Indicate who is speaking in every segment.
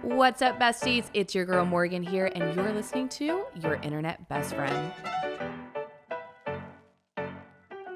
Speaker 1: What's up, besties? It's your girl Morgan here, and you're listening to your internet best friend.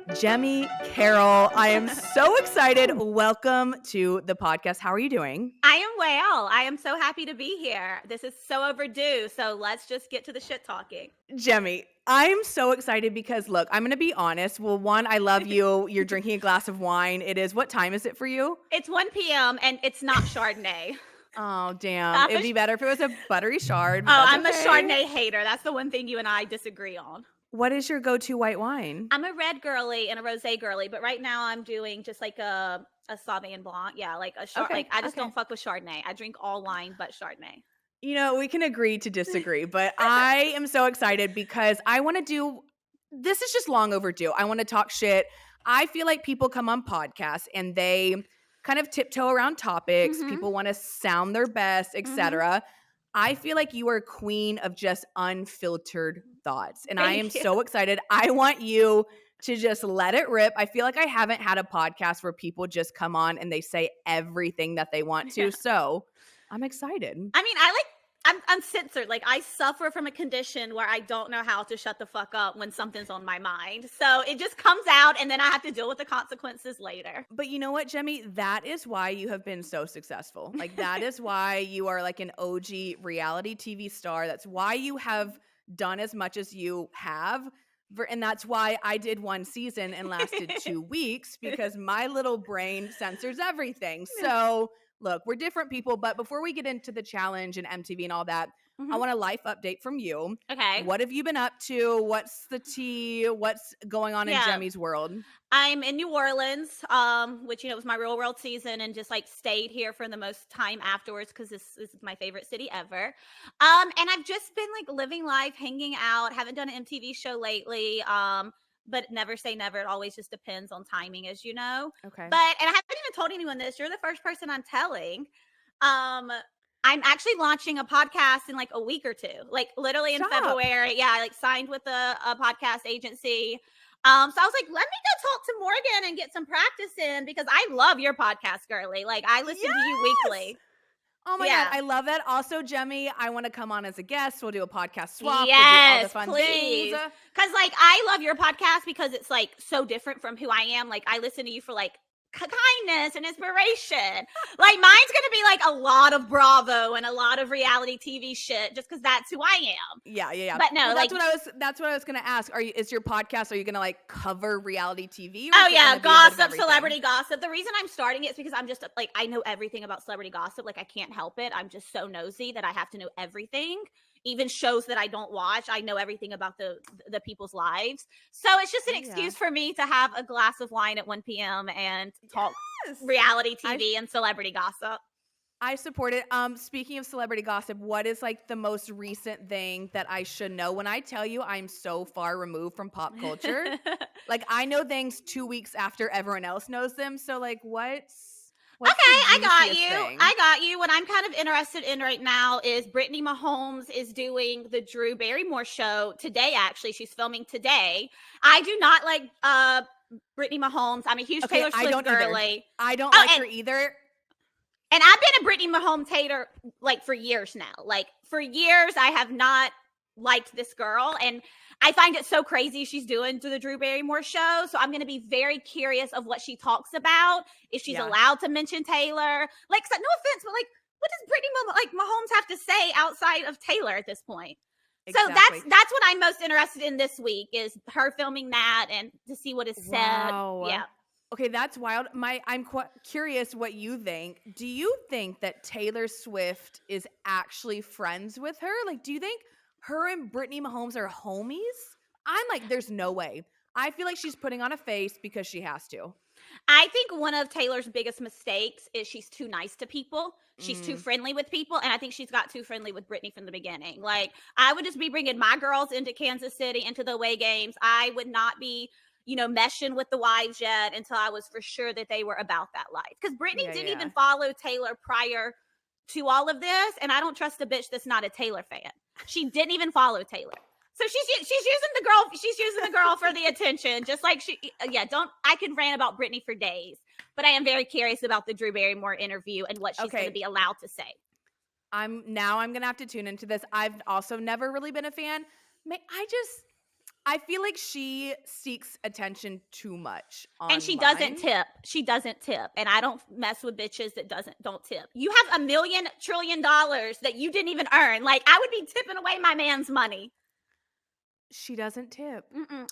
Speaker 1: Jemmye Carroll, I am so excited. Welcome to the podcast. How are you doing?
Speaker 2: I am well. I am so happy to be here. This is so overdue, so let's just get to the shit talking.
Speaker 1: Jemmye, I'm so excited because, look, I'm going to be honest. Well, one, I love you. You're drinking a glass of wine. What time is it for you?
Speaker 2: It's 1 p.m. and it's not Chardonnay.
Speaker 1: Oh, damn. It'd be better if it was a buttery chard.
Speaker 2: I'm a Chardonnay hater. That's the one thing you and I disagree on.
Speaker 1: What is your go-to white wine?
Speaker 2: I'm a red girly and a rosé girly, but right now I'm doing just like a Sauvignon Blanc. Yeah, like a I just don't fuck with Chardonnay. I drink all wine but Chardonnay.
Speaker 1: You know, we can agree to disagree, but I am so excited because I want to do – this is just long overdue. I want to talk shit. I feel like people come on podcasts and they kind of tiptoe around topics.
Speaker 2: Mm-hmm.
Speaker 1: People want to sound their best, etc. Mm-hmm. I feel like you are queen of just unfiltered thoughts, and I am so excited. I want you to just let it rip. I feel like I haven't had a podcast where people just come on and they say everything that they want to, so I'm excited.
Speaker 2: I mean, I'm censored. Like, I suffer from a condition where I don't know how to shut the fuck up when something's on my mind. So it just comes out and then I have to deal with the consequences later.
Speaker 1: But you know what, Jemmye? That is why you have been so successful. Like, that is why you are like an OG reality TV star. That's why you have done as much as you have. And that's why I did one season and lasted 2 weeks, because my little brain censors everything. So look, we're different people, but before we get into the challenge and MTV and all that, I want a life update from you.
Speaker 2: Okay.
Speaker 1: What have you been up to? What's the tea? What's going on in Jemmye's world?
Speaker 2: I'm in New Orleans, which, you know, was my real world season, and just like stayed here for the most time afterwards because this is my favorite city ever. And I've just been like living life, hanging out, haven't done an MTV show lately. But never say never. It always just depends on timing, as you know.
Speaker 1: Okay.
Speaker 2: And I haven't even told anyone this. You're the first person I'm telling. I'm actually launching a podcast in like a week or two, like literally in February. Yeah, I like signed with a podcast agency. So I was like, let me go talk to Morgan and get some practice in, because I love your podcast, girly. Like, I listen to you weekly.
Speaker 1: Oh my God, I love that. Also, Jemmye, I want to come on as a guest. We'll do a podcast swap.
Speaker 2: Yes,
Speaker 1: we'll do all the fun
Speaker 2: please.
Speaker 1: things.
Speaker 2: Because like, I love your podcast because it's like so different from who I am. Like, I listen to you for like kindness and inspiration. Like, mine's gonna be like a lot of Bravo and a lot of reality TV shit, just because that's who I am.
Speaker 1: Yeah.
Speaker 2: But no,
Speaker 1: well, that's what I was gonna ask. Is your podcast? Are you gonna like cover reality TV?
Speaker 2: Oh yeah, gossip, celebrity gossip. The reason I'm starting it is because I'm just like, I know everything about celebrity gossip. Like, I can't help it. I'm just so nosy that I have to know everything. Even shows that I don't watch, I know everything about the people's lives. So it's just an excuse for me to have a glass of wine at 1 p.m. and talk reality TV and celebrity gossip.
Speaker 1: I support it. Speaking of celebrity gossip, what is like the most recent thing that I should know? When I tell you I'm so far removed from pop culture, like I know things 2 weeks after everyone else knows them. So like what's
Speaker 2: okay, I got you. What I'm kind of interested in right now is Brittany Mahomes is doing the Drew Barrymore show today. Actually, she's filming today. I do not like Brittany Mahomes. I'm a huge Taylor Swift girly.
Speaker 1: I don't like her either.
Speaker 2: And I've been a Brittany Mahomes hater like for years now. Like for years, I have not liked this girl, and I find it so crazy she's doing to the Drew Barrymore show. So I'm going to be very curious of what she talks about. If she's allowed to mention Taylor. Like, no offense, but like, what does Brittany Mahomes have to say outside of Taylor at this point? Exactly. So that's what I'm most interested in this week, is her filming that and to see what is said.
Speaker 1: Wow.
Speaker 2: Yeah.
Speaker 1: Okay, that's wild. I'm curious what you think. Do you think that Taylor Swift is actually friends with her? Like, do you think her and Brittany Mahomes are homies? I'm like, there's no way. I feel like she's putting on a face because she has to.
Speaker 2: I think one of Taylor's biggest mistakes is she's too nice to people. She's too friendly with people. And I think she's got too friendly with Brittany from the beginning. Like, I would just be bringing my girls into Kansas City, into the away games. I would not be, you know, meshing with the wives yet until I was for sure that they were about that life. Because Brittany didn't even follow Taylor prior to all of this. And I don't trust a bitch that's not a Taylor fan. She didn't even follow Taylor. So she's using the girl for the attention, just like I could rant about Brittany for days, but I am very curious about the Drew Barrymore interview and what she's going to be allowed to say.
Speaker 1: I'm gonna have to tune into this. I've also never really been a fan. I feel like she seeks attention too much
Speaker 2: And she doesn't
Speaker 1: online.
Speaker 2: tip. She doesn't tip. And I don't mess with bitches that don't tip. You have $1 million trillion that you didn't even earn. Like, I would be tipping away my man's money.
Speaker 1: She doesn't tip.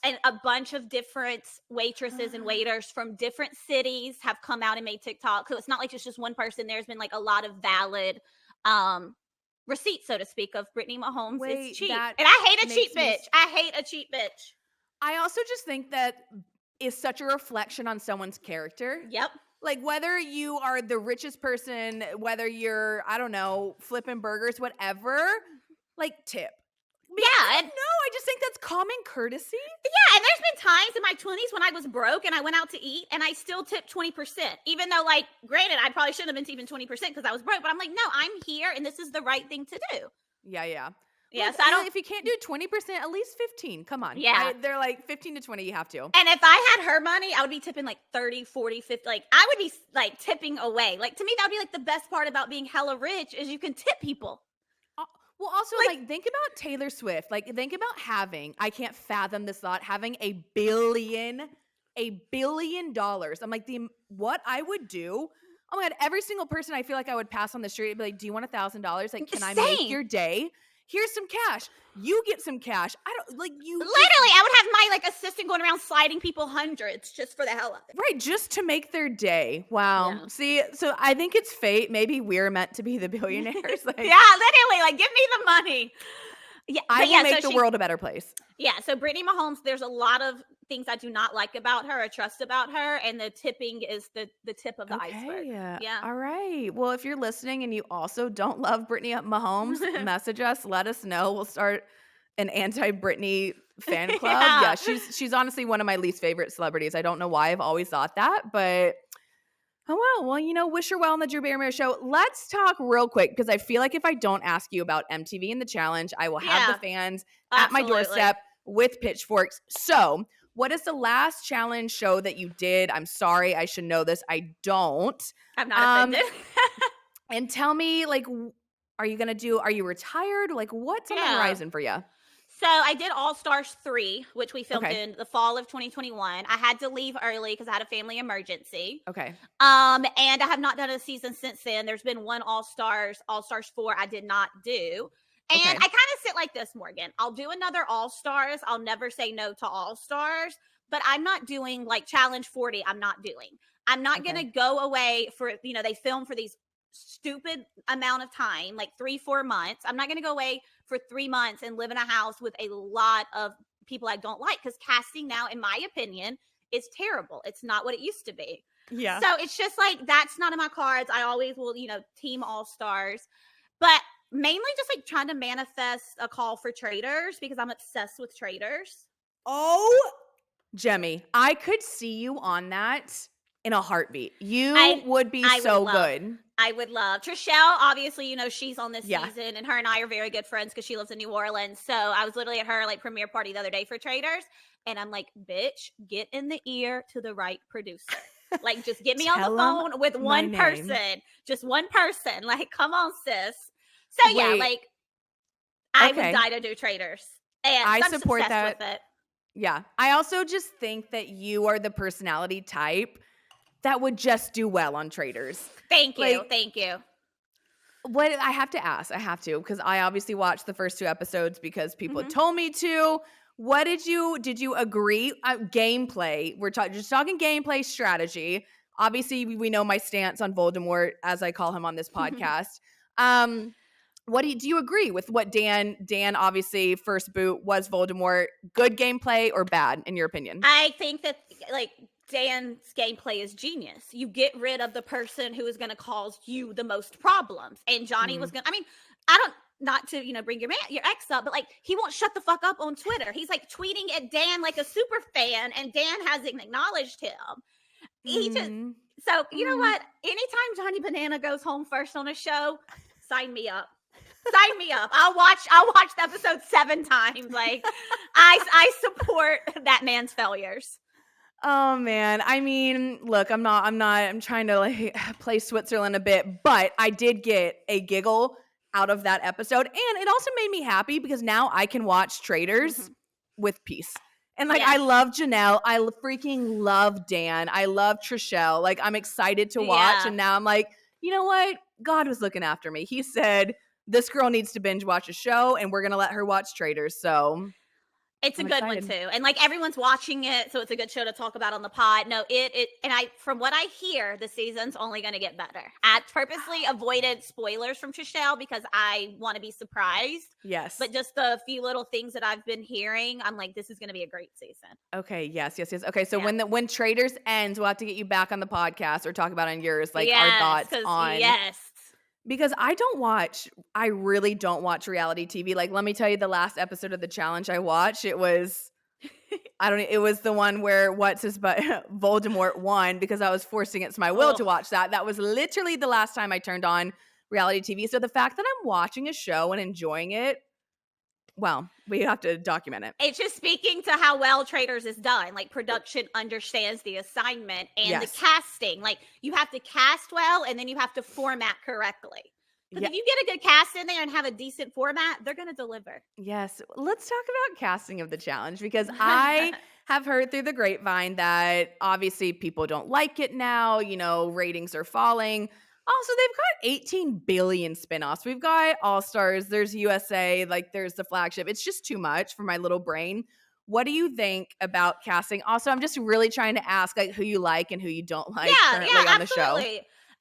Speaker 2: And a bunch of different waitresses and waiters from different cities have come out and made TikTok. So it's not like it's just one person. There's been like a lot of valid receipts, so to speak, of Brittany Mahomes is cheap. And I hate a cheap bitch. I hate a cheap bitch.
Speaker 1: I also just think that is such a reflection on someone's character.
Speaker 2: Yep.
Speaker 1: Like, whether you are the richest person, whether you're, I don't know, flipping burgers, whatever, like, tip.
Speaker 2: Yeah.
Speaker 1: I just think that's common courtesy.
Speaker 2: Yeah, and there's been times in my 20s when I was broke and I went out to eat and I still tipped 20%. Even though, like, granted, I probably shouldn't have been tipping 20% because I was broke. But I'm like, no, I'm here and this is the right thing to do.
Speaker 1: Yeah.
Speaker 2: Yeah,
Speaker 1: Look,
Speaker 2: so I don't.
Speaker 1: If you can't do 20%, at least 15. Come on.
Speaker 2: Yeah.
Speaker 1: They're like 15 to 20, you have to.
Speaker 2: And if I had her money, I would be tipping like 30, 40, 50. Like, I would be like tipping away. Like, to me, that would be like the best part about being hella rich is you can tip people.
Speaker 1: Well, also, like, think about Taylor Swift. Like, think about I can't fathom this thought, having $1 billion. I'm like, what I would do. Oh my God, every single person I feel like I would pass on the street and be like, do you want $1,000? Like, can I make your day? Here's some cash. You get some cash. I don't like you.
Speaker 2: Literally, I would have my like assistant going around sliding people hundreds just for the hell of it.
Speaker 1: Right, just to make their day. Wow.
Speaker 2: Yeah.
Speaker 1: See, so I think it's fate. Maybe we're meant to be the billionaires. Like,
Speaker 2: yeah, literally, like give me the money. Yeah,
Speaker 1: I will make the world a better place.
Speaker 2: Yeah, so Brittany Mahomes, there's a lot of things I do not like about her or trust about her, and the tipping is the tip of the iceberg. Yeah.
Speaker 1: All right. Well, if you're listening and you also don't love Brittany Mahomes, message us. Let us know. We'll start an anti-Brittany fan club. Yeah, she's honestly one of my least favorite celebrities. I don't know why. I've always thought that, but oh well, wish her well on the Drew Barrymore show. Let's talk real quick because I feel like if I don't ask you about MTV and the challenge, I will have the fans at my doorstep with pitchforks. So, what is the last challenge show that you did? I'm sorry, I should know this. I don't.
Speaker 2: I'm not offended.
Speaker 1: And tell me, like, are you retired? Like, what's on the horizon for you?
Speaker 2: So I did All Stars 3, which we filmed in the fall of 2021. I had to leave early because I had a family emergency.
Speaker 1: Okay.
Speaker 2: And I have not done a season since then. There's been one All Stars 4 I did not do. And I kind of sit like this, Morgan. I'll do another All Stars. I'll never say no to All Stars. But I'm not doing like Challenge 40. I'm not doing. I'm not going to go away for, they film for these stupid amount of time, like 3-4 months. I'm not going to go away for 3 months and live in a house with a lot of people I don't like, because casting now, in my opinion, is terrible. It's not what it used to be.
Speaker 1: Yeah.
Speaker 2: So it's just like, that's not in my cards. I always will, team All Stars, but mainly just like trying to manifest a call for traders because I'm obsessed with traders.
Speaker 1: Oh, Jemmye, I could see you on that in a heartbeat. You would be so good.
Speaker 2: I would love. Trishelle, obviously, she's on this season, and her and I are very good friends because she lives in New Orleans. So I was literally at her like premiere party the other day for Traders, and I'm like, bitch, get in the ear to the right producer. Like, just get me on the phone with one person. Just one person. Like, come on, sis. So yeah, like, I would die to do Traders. And
Speaker 1: I
Speaker 2: I'm
Speaker 1: support
Speaker 2: obsessed
Speaker 1: that.
Speaker 2: With it.
Speaker 1: Yeah. I also just think that you are the personality type that would just do well on Traders.
Speaker 2: Thank you. Thank you.
Speaker 1: What I have to, because I obviously watched the first 2 episodes because people had told me to. What did you agree? Gameplay. We're just talking gameplay strategy. Obviously, we know my stance on Voldemort, as I call him on this podcast. What do you agree with what Dan obviously first boot was Voldemort? Good gameplay or bad in your opinion?
Speaker 2: I think that like Dan's gameplay is genius. You get rid of the person who is going to cause you the most problems. And Johnny was going to, not to, bring your ex up, but like, he won't shut the fuck up on Twitter. He's like tweeting at Dan like a super fan, and Dan hasn't acknowledged him. He just, so you know what? Anytime Johnny Banana goes home first on a show, sign me up. Sign me up. I'll watch the episode 7 times. Like, I support that man's failures.
Speaker 1: Oh man. I mean, look, I'm trying to like play Switzerland a bit, but I did get a Giggle out of that episode. And it also made me happy because now I can watch Traitors with peace. And like, I love Janelle. I freaking love Dan. I love Trishelle. Like, I'm excited to watch. And now I'm like, you know what? God was looking after me. He said, this girl needs to binge watch a show and we're going to let her watch Traitors. So
Speaker 2: it's a good one too. And like everyone's watching it, so it's a good show to talk about on the pod. No, and from what I hear, the season's only going to get better. I purposely avoided spoilers from Trishelle because I want to be surprised.
Speaker 1: Yes.
Speaker 2: But just the few little things that I've been hearing, I'm like, this is going to be a great season.
Speaker 1: Okay, yes. Okay, so when Traitors ends, we'll have to get you back on the podcast or talk about on yours, like our thoughts on.
Speaker 2: Yes.
Speaker 1: Because I really don't watch reality TV. Like, let me tell you, the last episode of the challenge I watched, it was the one where Voldemort won because I was forcing against my will to watch that. That was literally the last time I turned on reality TV. So the fact that I'm watching a show and enjoying it, well, we have to document it.
Speaker 2: It's just speaking to how well Traitors is done. Like, production understands the assignment and the casting. Like, you have to cast well, and then you have to format correctly. Because if you get a good cast in there and have a decent format, they're going to deliver.
Speaker 1: Yes. Let's talk about casting of the challenge, because I have heard through the grapevine that obviously people don't like it now. You know, ratings are falling. Also, they've got 18 billion spinoffs. We've got All Stars. There's USA. Like, there's the flagship. It's just too much for my little brain. What do you think about casting? Also, I'm just really trying to ask, like, who you like and who you don't like currently on the show.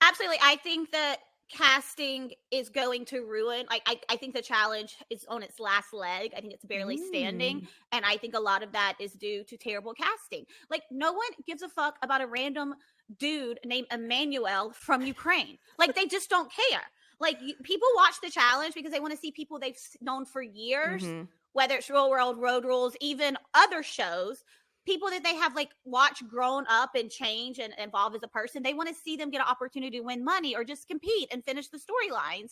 Speaker 2: Absolutely. I think that casting is going to ruin. I think the challenge is on its last leg. I think it's barely standing. And I think a lot of that is due to terrible casting. Like, no one gives a fuck about a random dude named Emmanuel from Ukraine. Like, they just don't care. Like, people watch the challenge because they want to see people they've known for years, whether it's Real World, Road Rules, even other shows, people that they have like watched grown up and change and evolve as a person. They want to see them get an opportunity to win money or just compete and finish the storylines.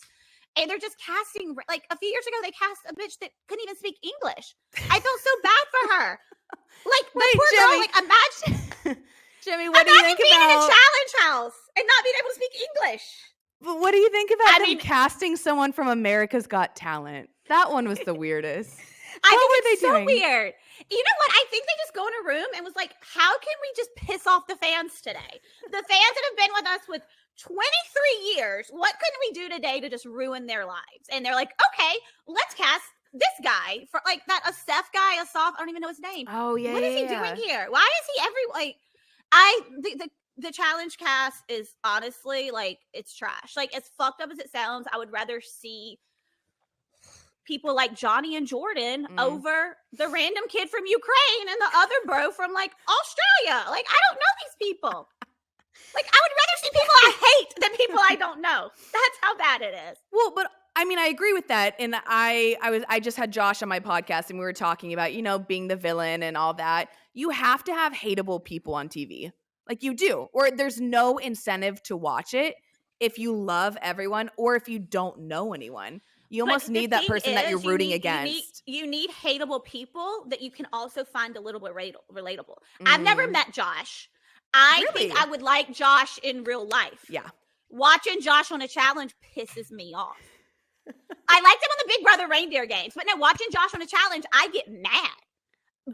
Speaker 2: And they're just casting, like, a few years ago, they cast a bitch that couldn't even speak English. I felt so bad for her. Like, the poor girl, like, imagine
Speaker 1: Jemmye, what do you think
Speaker 2: being
Speaker 1: about
Speaker 2: in a challenge house and not being able to speak English?
Speaker 1: But what do you think about them casting someone from America's Got Talent? That one was the weirdest.
Speaker 2: I think it's so weird. You know what? I think they just go in a room and was like, how can we just piss off the fans today? The fans that have been with us with 23 years, what couldn't we do today to just ruin their lives? And they're like, okay, let's cast this guy for like that Asaf guy, Asaf. I don't even know his name.
Speaker 1: Oh yeah.
Speaker 2: What is he doing here? Why is he the challenge cast is honestly like, it's trash. Like, as fucked up as it sounds, I would rather see people like Johnny and Jordan over the random kid from Ukraine and the other bro from like Australia. Like, I don't know these people. Like, I would rather see people I hate than people I don't know. That's how bad it is.
Speaker 1: Well, but I mean, I agree with that. And I just had Josh on my podcast and we were talking about, you know, being the villain and all that. You have to have hateable people on TV. Like, you do. Or there's no incentive to watch it if you love everyone or if you don't know anyone. You almost need that person that you're rooting against.
Speaker 2: You need hateable people that you can also find a little bit relatable. I've never met Josh. I think I would like Josh in real life.
Speaker 1: Yeah.
Speaker 2: Watching Josh on a challenge pisses me off. I liked him on the Big Brother reindeer games, but now watching Josh on a challenge, I get mad.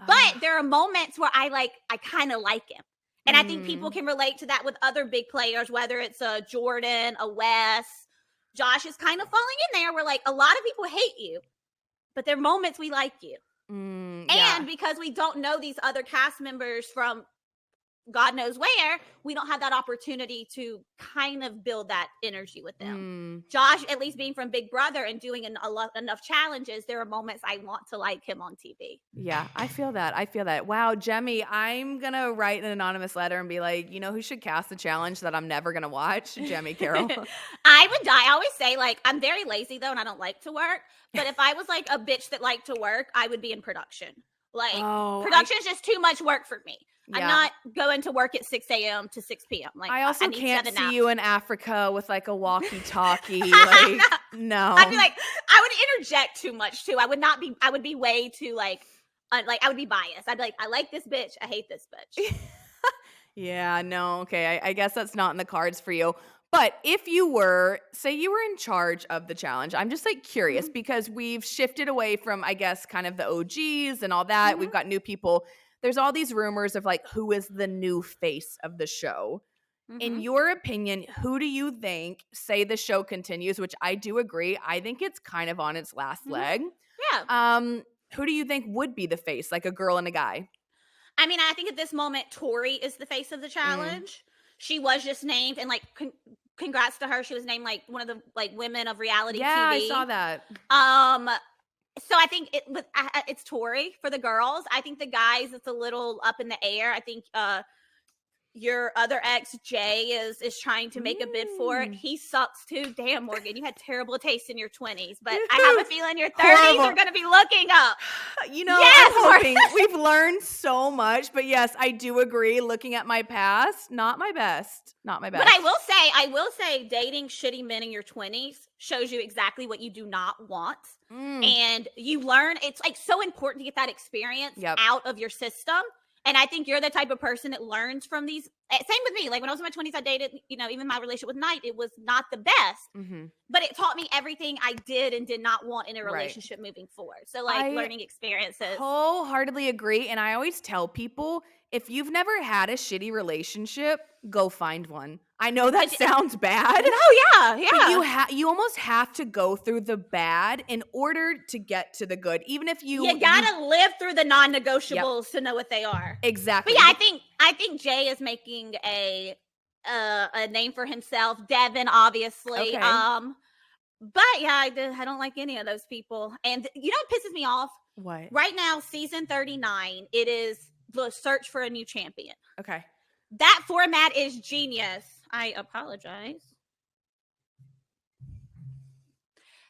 Speaker 2: But there are moments where I kind of like him. And I think people can relate to that with other big players, whether it's a Jordan, a Wes. Josh is kind of falling in there where, like, a lot of people hate you, but there are moments we like you. And because we don't know these other cast members from God knows where, we don't have that opportunity to kind of build that energy with them. Josh, at least being from Big Brother and doing enough challenges, there are moments I want to like him on TV.
Speaker 1: Yeah, I feel that. Wow, Jemmye, I'm going to write an anonymous letter and be like, you know who should cast the challenge that I'm never going to watch? Jemmye Carroll.
Speaker 2: I would die. I always say, like, I'm very lazy, though, and I don't like to work. But if I was, like, a bitch that liked to work, I would be in production. Like, production is just too much work for me. Yeah. I'm not going to work at 6 a.m. to 6 p.m. Like,
Speaker 1: I also can't see you in Africa with like a walkie-talkie. Like, no.
Speaker 2: I'd be like, I would interject too much too. I would be way too like I would be biased. I'd be like, I like this bitch. I hate this bitch.
Speaker 1: Yeah, no. Okay. I guess that's not in the cards for you. But if you were, say you were in charge of the challenge, I'm just like curious
Speaker 2: Mhm.
Speaker 1: because we've shifted away from, I guess, kind of the OGs and all that. We've
Speaker 2: Mhm.
Speaker 1: got new people. There's all these rumors of like who is the new face of the show. In
Speaker 2: Mhm.
Speaker 1: your opinion, who do you think, say the show continues, which I do agree, I think it's kind of on its last
Speaker 2: Mhm.
Speaker 1: leg.
Speaker 2: Yeah.
Speaker 1: Who do you think would be the face, like a girl and a guy?
Speaker 2: I mean, I think at this moment, Tori is the face of the
Speaker 1: Mm.
Speaker 2: challenge. She was just named, and like, congrats to her. She was named like one of the like women of reality
Speaker 1: Yeah, I saw
Speaker 2: TV.
Speaker 1: that.
Speaker 2: Um, so I think it's Tori for the girls. I think the guys, it's a little up in the air. I think your other ex Jay is trying to make a bid for it.
Speaker 1: Mm.
Speaker 2: He sucks too. Damn, Morgan, you had terrible taste in your 20s, but I have a
Speaker 1: Yes.
Speaker 2: feeling your 30s
Speaker 1: Horrible.
Speaker 2: are going to be looking up.
Speaker 1: You know,
Speaker 2: Yes,
Speaker 1: I'm hoping
Speaker 2: Morgan.
Speaker 1: we've learned so much, but yes, I do agree. Looking at my past, not my best. Not my best.
Speaker 2: But I will say, dating shitty men in your 20s shows you exactly what you do not want. And you learn, it's like so important to get that experience out of your system. And I think you're the type of person that learns from these. Same with me. Like when I was in my 20s, I dated, even my relationship with Knight, it was not the best, but it taught me everything I did and did not want in a relationship moving forward. So like learning experiences.
Speaker 1: Wholeheartedly agree. And I always tell people, if you've never had a shitty relationship, go find one. I know that sounds bad.
Speaker 2: No, yeah.
Speaker 1: But you almost have to go through the bad in order to get to the good. Even if you
Speaker 2: gotta live through the non-negotiables to know what they are.
Speaker 1: Exactly.
Speaker 2: But yeah, I think Jay is making a name for himself. Devin, obviously.
Speaker 1: Okay.
Speaker 2: But yeah, I don't like any of those people. And you know what pisses me off?
Speaker 1: What?
Speaker 2: Right now, season 39, it is the search for a new champion.
Speaker 1: Okay.
Speaker 2: That format is genius. I apologize.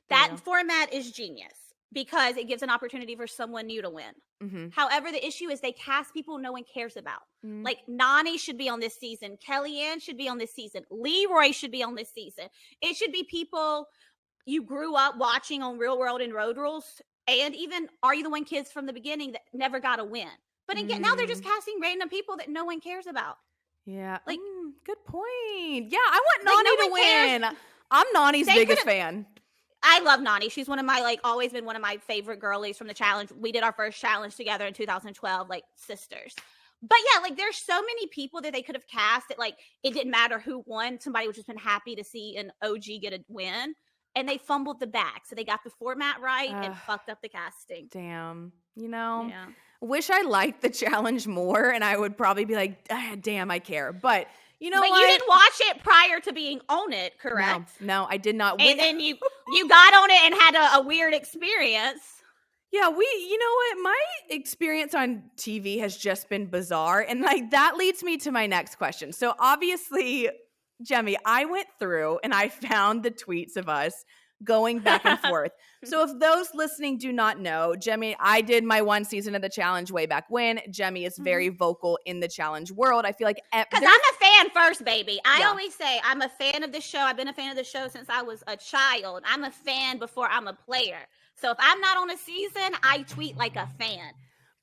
Speaker 2: That format is genius because it gives an opportunity for someone new to win. However, the issue is they cast people no one cares about. Like Nani should be on this season. Kellyanne should be on this season. Leroy should be on this season. It should be people you grew up watching on Real World and Road Rules, and even Are You the One kids from the beginning that never got a win. But again, now they're just casting random people that no one cares about.
Speaker 1: Yeah.
Speaker 2: Like,
Speaker 1: good point. Yeah, I want Nani to win. I'm Nani's biggest fan.
Speaker 2: I love Nani. She's one of my, like, always been one of my favorite girlies from the challenge. We did our first challenge together in 2012, like, sisters. But yeah, like, there's so many people that they could have cast that, like, it didn't matter who won. Somebody would just been happy to see an OG get a win. And they fumbled the bag. So they got the format right and fucked up the casting.
Speaker 1: Damn. Wish I liked the challenge more, and I would probably be like, damn, I care. But you know what?
Speaker 2: You didn't watch it prior to being on it, correct?
Speaker 1: No, I did not.
Speaker 2: And then you got on it and had a weird experience.
Speaker 1: Yeah, you know what? My experience on TV has just been bizarre. And like that leads me to my next question. So obviously, Jemmye, I went through and I found the tweets of us going back and forth. So if those listening do not know, Jemmye, I did my one season of the challenge way back when. Jemmye is very vocal in the challenge world. I feel like
Speaker 2: because I'm a fan first, baby. I always say I'm a fan of the show. I've been a fan of the show since I was a child. I'm a fan before I'm a player. So if I'm not on a season, I tweet like a fan.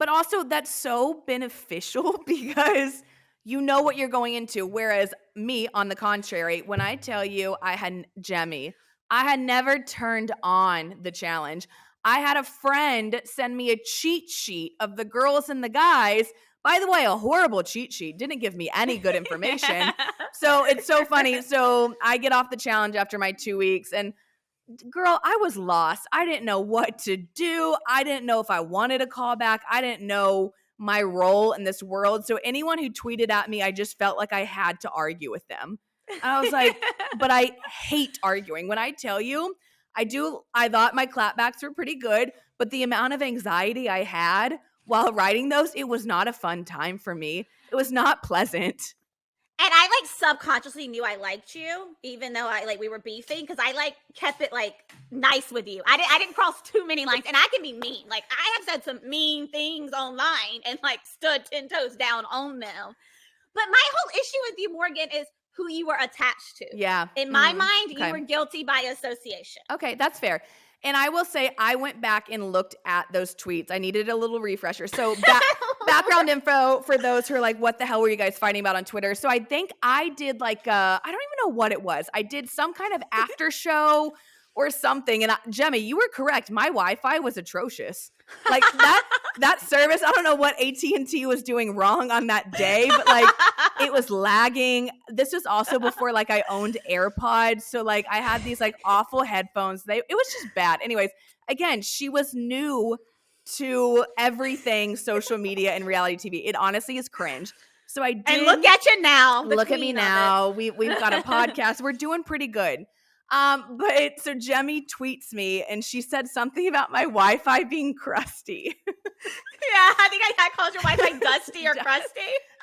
Speaker 1: But also that's so beneficial because you know what you're going into. Whereas me, on the contrary, when I tell you I had Jemmye, I had never turned on the challenge. I had a friend send me a cheat sheet of the girls and the guys. By the way, a horrible cheat sheet. Didn't give me any good information. So it's so funny. So I get off the challenge after my 2 weeks and girl, I was lost. I didn't know what to do. I didn't know if I wanted a callback. I didn't know my role in this world. So anyone who tweeted at me, I just felt like I had to argue with them. And I was like, but I hate arguing. When I tell you, I thought my clapbacks were pretty good, but the amount of anxiety I had while writing those, it was not a fun time for me. It was not pleasant.
Speaker 2: And I like subconsciously knew I liked you, even though we were beefing, because I like kept it like nice with you. I didn't cross too many lines, and I can be mean. Like I have said some mean things online and like stood 10 toes down on them. But my whole issue with you, Morgan, is who you were attached to.
Speaker 1: Yeah.
Speaker 2: In my mind, you were guilty by association.
Speaker 1: Okay, that's fair. And I will say I went back and looked at those tweets. I needed a little refresher. So background info for those who are like, what the hell were you guys fighting about on Twitter? So I think I did I don't even know what it was. I did some kind of after show or something. And Jemmye, you were correct. My Wi-Fi was atrocious. Like that service, I don't know what AT&T was doing wrong on that day, but like it was lagging. This was also before like I owned AirPods. So like I had these like awful headphones. It was just bad. Anyways, again, she was new to everything social media and reality TV. It honestly is cringe. So I did.
Speaker 2: And look at you now.
Speaker 1: Look at me now. We've got a podcast. We're doing pretty good. But so Jemmye tweets me and she said something about my Wi-Fi being crusty.
Speaker 2: Yeah, I think I called your Wi-Fi dusty or crusty.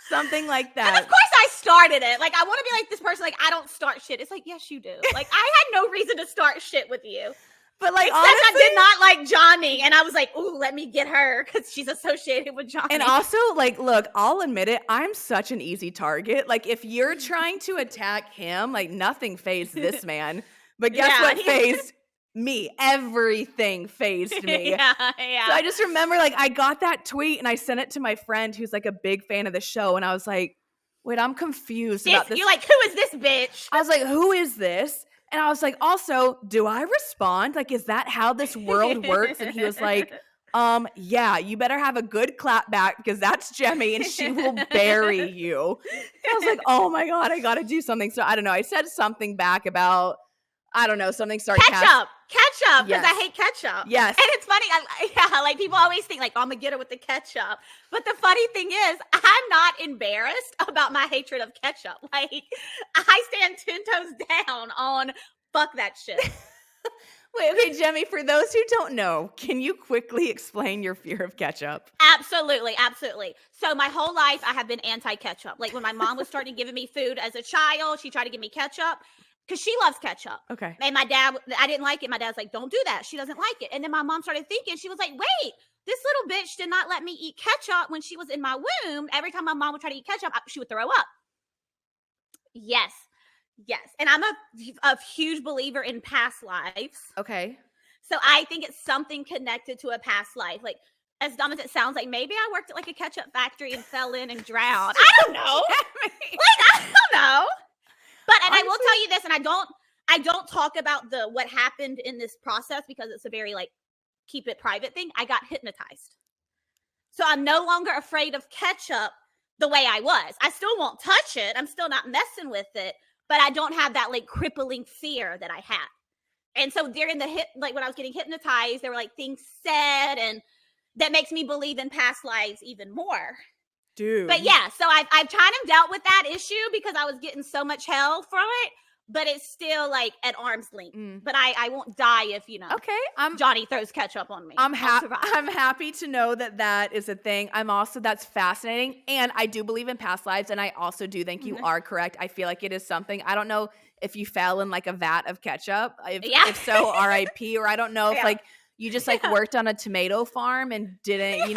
Speaker 1: Something like that.
Speaker 2: And of course I started it. Like, I want to be like this person, like, I don't start shit. It's like, yes, you do. Like, I had no reason to start shit with you.
Speaker 1: But like,
Speaker 2: except
Speaker 1: honestly,
Speaker 2: I did not like Johnny, and I was like, "Ooh, let me get her because she's associated with Johnny."
Speaker 1: And also, like, look, I'll admit it, I'm such an easy target. Like, if you're trying to attack him, like, nothing fazed this man. But guess what fazed me? Everything fazed me.
Speaker 2: Yeah.
Speaker 1: So I just remember, like, I got that tweet and I sent it to my friend who's like a big fan of the show, and I was like, "Wait, I'm confused about this."
Speaker 2: You're like, "Who is this bitch?"
Speaker 1: I was like, "Who is this?" And I was like, also, do I respond? Like, is that how this world works? And he was like, yeah, you better have a good clap back because that's Jemmye and she will bury you. And I was like, oh my God, I got to do something. So I don't know. I said something back about, I don't know, something sarcastic.
Speaker 2: Ketchup, because
Speaker 1: Yes.
Speaker 2: I hate ketchup.
Speaker 1: Yes.
Speaker 2: And it's funny, like people always think like, I'm gonna get her with the ketchup. But the funny thing is, I'm not embarrassed about my hatred of ketchup. Like, I stand 10 toes down on fuck that shit.
Speaker 1: Wait, okay, Jemmye, for those who don't know, can you quickly explain your fear of ketchup?
Speaker 2: Absolutely. So my whole life, I have been anti-ketchup. Like when my mom was starting giving me food as a child, she tried to give me ketchup. Because she loves ketchup.
Speaker 1: Okay.
Speaker 2: And my dad, I didn't like it. My dad's like, don't do that. She doesn't like it. And then my mom started thinking, she was like, wait, this little bitch did not let me eat ketchup when she was in my womb. Every time my mom would try to eat ketchup, she would throw up. Yes. And I'm a huge believer in past lives.
Speaker 1: Okay.
Speaker 2: So I think it's something connected to a past life. Like, as dumb as it sounds, like maybe I worked at like a ketchup factory and fell in and drowned. I don't know. I don't know. But and honestly, I will tell you this, and I don't talk about what happened in this process because it's a very like keep it private thing. I got hypnotized. So I'm no longer afraid of ketchup the way I was. I still won't touch it. I'm still not messing with it, but I don't have that like crippling fear that I had. And so during when I was getting hypnotized, there were like things said, and that makes me believe in past lives even more.
Speaker 1: Dude.
Speaker 2: But yeah, so I've kind of dealt with that issue because I was getting so much hell from it, but it's still like at arm's length. But I won't die if,
Speaker 1: okay,
Speaker 2: Johnny throws ketchup on me.
Speaker 1: I'm happy to know that is a thing. That's fascinating. And I do believe in past lives. And I also do think you are correct. I feel like it is something. I don't know if you fell in like a vat of ketchup. If so, RIP, or I don't know if like you just like worked on a tomato farm and didn't,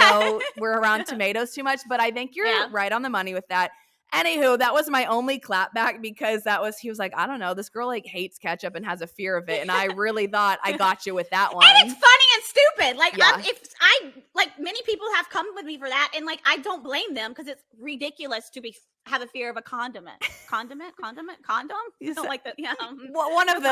Speaker 1: were around tomatoes too much. But I think you're right on the money with that. Anywho, that was my only clapback because he was like, I don't know, this girl like hates ketchup and has a fear of it. And I really thought I got you with that one.
Speaker 2: And it's funny and stupid. Like, many people have come with me for that. And like, I don't blame them because it's ridiculous to have a fear of a condiment. Condom? You don't like that? Yeah.
Speaker 1: One of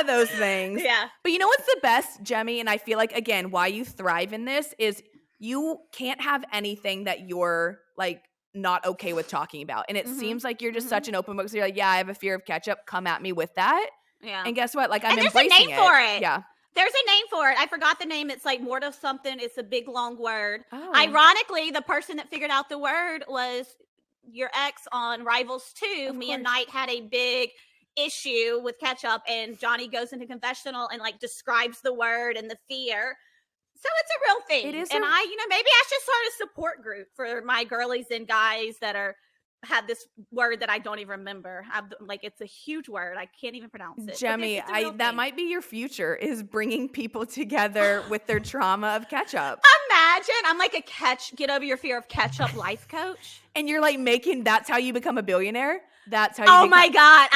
Speaker 1: those things.
Speaker 2: Yeah.
Speaker 1: But you know what's the best, Jemmye? And I feel like, again, why you thrive in this is you can't have anything that you're like not okay with talking about. And it seems like you're just such an open book. So you're like, yeah, I have a fear of ketchup. Come at me with that. Yeah. And guess what? Like, I'm embracing it.
Speaker 2: There's a name for it.
Speaker 1: Yeah.
Speaker 2: There's a name for it. I forgot the name. It's like more of something. It's a big, long word.
Speaker 1: Oh.
Speaker 2: Ironically, the person that figured out the word was your ex on Rivals 2. Me and Knight had a big issue with ketchup, and Johnny goes into confessional and like describes the word and the fear. So it's a real thing.
Speaker 1: It is.
Speaker 2: And maybe I should start a support group for my girlies and guys that have this word that I don't even remember. It's a huge word. I can't even pronounce it.
Speaker 1: Jemmye, that might be your future, is bringing people together with their trauma of ketchup.
Speaker 2: Imagine I'm like get over your fear of ketchup life coach.
Speaker 1: And you're like that's how you become a billionaire? That's how you
Speaker 2: my God.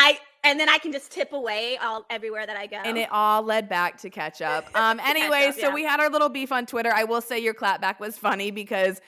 Speaker 2: and then I can just tip away everywhere that I go.
Speaker 1: And it all led back to catch up. Anyway,
Speaker 2: Ketchup,
Speaker 1: so
Speaker 2: yeah.
Speaker 1: we had our little beef on Twitter. I will say your clapback was funny because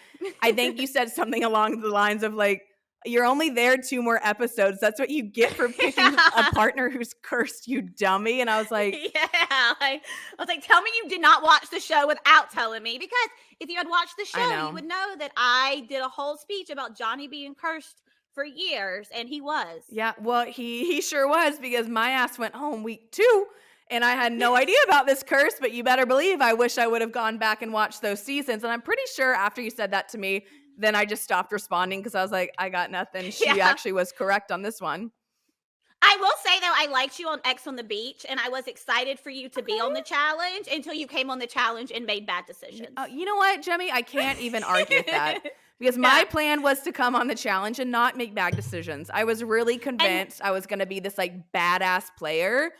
Speaker 1: I think you said something along the lines of like, you're only there 2 more episodes. That's what you get for picking a partner who's cursed, you dummy. And I was like,
Speaker 2: yeah. I was like, tell me you did not watch the show without telling me. Because if you had watched the show, you would know that I did a whole speech about Johnny being cursed for years, and he was.
Speaker 1: Yeah, well, he sure was, because my ass went home week 2 and I had no idea about this curse, but you better believe I wish I would have gone back and watched those seasons. And I'm pretty sure after you said that to me, then I just stopped responding because I was like, I got nothing. She actually was correct on this one.
Speaker 2: I will say, though, I liked you on X on the Beach, and I was excited for you to be on the challenge until you came on the challenge and made bad decisions.
Speaker 1: You know what, Jemmye? I can't even argue with that. Because my plan was to come on the challenge and not make bad decisions. I was really convinced I was going to be this like badass player.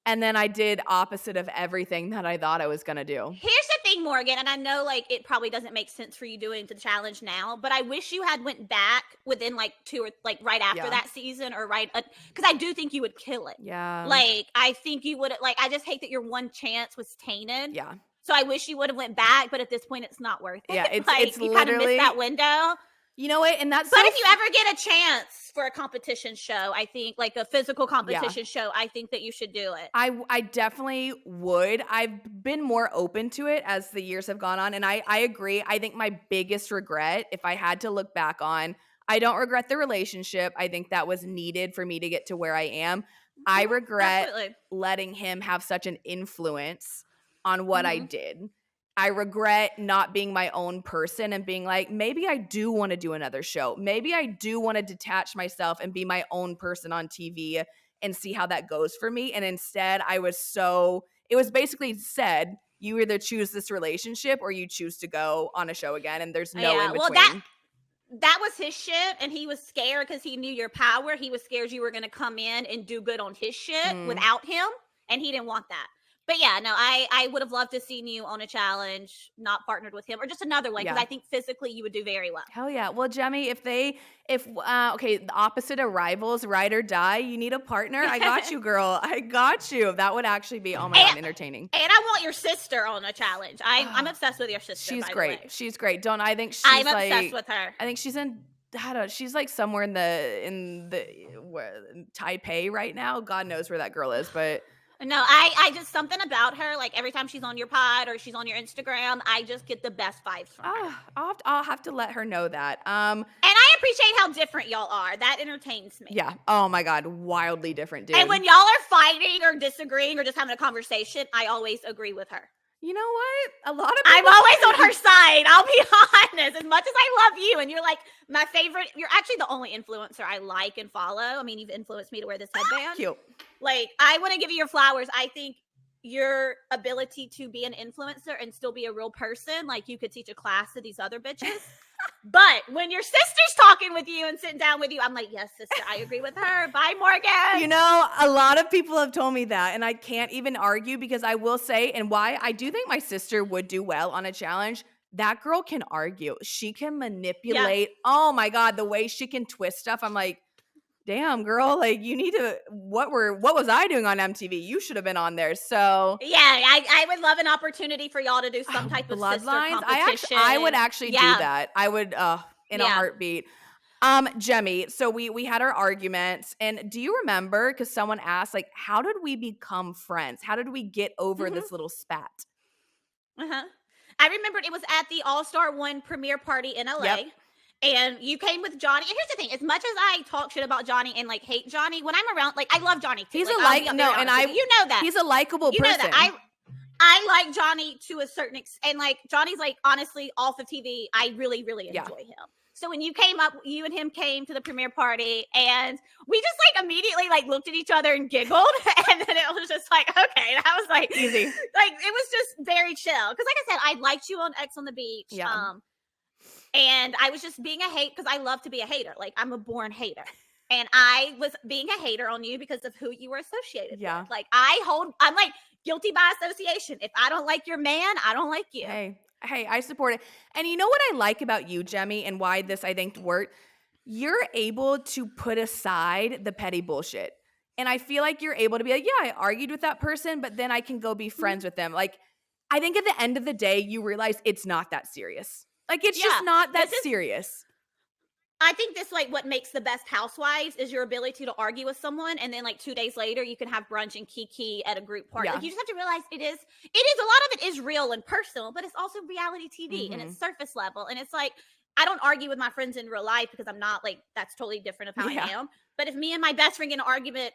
Speaker 1: And then I did opposite of everything that I thought I was going to do.
Speaker 2: Here's the thing, Morgan, and I know like it probably doesn't make sense for you doing the challenge now, but I wish you had went back within like 2 or like right after that season or because I do think you would kill it.
Speaker 1: Yeah.
Speaker 2: Like I think you would like, I just hate that your one chance was tainted.
Speaker 1: Yeah.
Speaker 2: So I wish you would have went back, but at this point it's not worth it.
Speaker 1: Yeah, it's
Speaker 2: like,
Speaker 1: it's
Speaker 2: you
Speaker 1: literally
Speaker 2: kind of missed that window.
Speaker 1: You know what? And that's
Speaker 2: But if you ever get a chance for a competition show, I think like a physical competition show, I think that you should do it.
Speaker 1: I definitely would. I've been more open to it as the years have gone on. And I agree. I think my biggest regret, if I had to look back on, I don't regret the relationship. I think that was needed for me to get to where I am. I regret letting him have such an influence on what I did. I regret not being my own person and being like, maybe I do want to do another show. Maybe I do want to detach myself and be my own person on TV and see how that goes for me. And instead, it was basically said, you either choose this relationship or you choose to go on a show again. And there's no in between.
Speaker 2: Well, that was his shit, and he was scared because he knew your power. He was scared you were going to come in and do good on his shit without him, and he didn't want that. But yeah, no, I would have loved to seen you on a challenge, not partnered with him, or just another one, because I think physically you would do very well.
Speaker 1: Hell yeah. Well, Jemmye, the opposite of rivals, ride or die, you need a partner. I got you, girl. I got you. That would actually be, oh my God, entertaining.
Speaker 2: And I want your sister on a challenge. I'm obsessed with your sister.
Speaker 1: She's
Speaker 2: by
Speaker 1: great.
Speaker 2: The way.
Speaker 1: She's great. I think she's
Speaker 2: I'm obsessed with her.
Speaker 1: I think she's in. She's like somewhere in the Taipei right now. God knows where that girl is, but.
Speaker 2: No, I just something about her. Like every time she's on your pod or she's on your Instagram, I just get the best vibes from her.
Speaker 1: I'll have to let her know that.
Speaker 2: And I appreciate how different y'all are. That entertains me.
Speaker 1: Yeah. Oh my God, wildly different, dude.
Speaker 2: And when y'all are fighting or disagreeing or just having a conversation, I always agree with her.
Speaker 1: You know what? A lot of people
Speaker 2: I'm always on her side. I'll be honest. As much as I love you and you're like my favorite, you're actually the only influencer I like and follow. I mean, you've influenced me to wear this headband.
Speaker 1: Cute.
Speaker 2: Like, I want to give you your flowers. I think your ability to be an influencer and still be a real person, like you could teach a class to these other bitches. But when your sister's talking with you and sitting down with you, I'm like, yes, sister, I agree with her. Bye, Morgan.
Speaker 1: You know, a lot of people have told me that, and I can't even argue, because I will say, and why I do think my sister would do well on a challenge, that girl can argue. She can manipulate. Yeah. Oh my God, the way she can twist stuff. I'm like, damn, girl, like you need to, what was I doing on MTV? You should have been on there. So
Speaker 2: yeah, I would love an opportunity for y'all to do some type of sister competition.
Speaker 1: I would actually do that. I would in a heartbeat. Jemmye, so we had our arguments, and do you remember, because someone asked, like, how did we become friends? How did we get over this little spat?
Speaker 2: I remembered it was at the All-Star 1 premiere party in LA. Yep. And you came with Johnny. And here's the thing: as much as I talk shit about Johnny and like hate Johnny, when I'm around, like I love Johnny too.
Speaker 1: He's
Speaker 2: like,
Speaker 1: you know that he's a likable person.
Speaker 2: You know that I like Johnny to a certain extent, and like Johnny's like honestly off of TV, I really really enjoy him. So when you came up, you and him came to the premiere party, and we just like immediately like looked at each other and giggled, and then it was just like, okay, that was like
Speaker 1: easy.
Speaker 2: Like it was just very chill. Because like I said, I liked you on X on the Beach.
Speaker 1: Yeah.
Speaker 2: And I was just being a hate because I love to be a hater. Like I'm a born hater. And I was being a hater on you because of who you were associated with. Like I'm like guilty by association. If I don't like your man, I don't like you.
Speaker 1: Hey, I support it. And you know what I like about you, Jemmye, and why this I think worked? You're able to put aside the petty bullshit. And I feel like you're able to be like, yeah, I argued with that person, but then I can go be friends with them. Like, I think at the end of the day, you realize it's not that serious. Like, it's just not that serious.
Speaker 2: I think this, like, what makes the best housewives is your ability to argue with someone, and then, like, 2 days later, you can have brunch and kiki at a group party. Like, you just have to realize it is, a lot of it is real and personal, but it's also reality TV, and it's surface level. And it's like, I don't argue with my friends in real life because I'm not, like, that's totally different of how I am. But if me and my best friend get in an argument,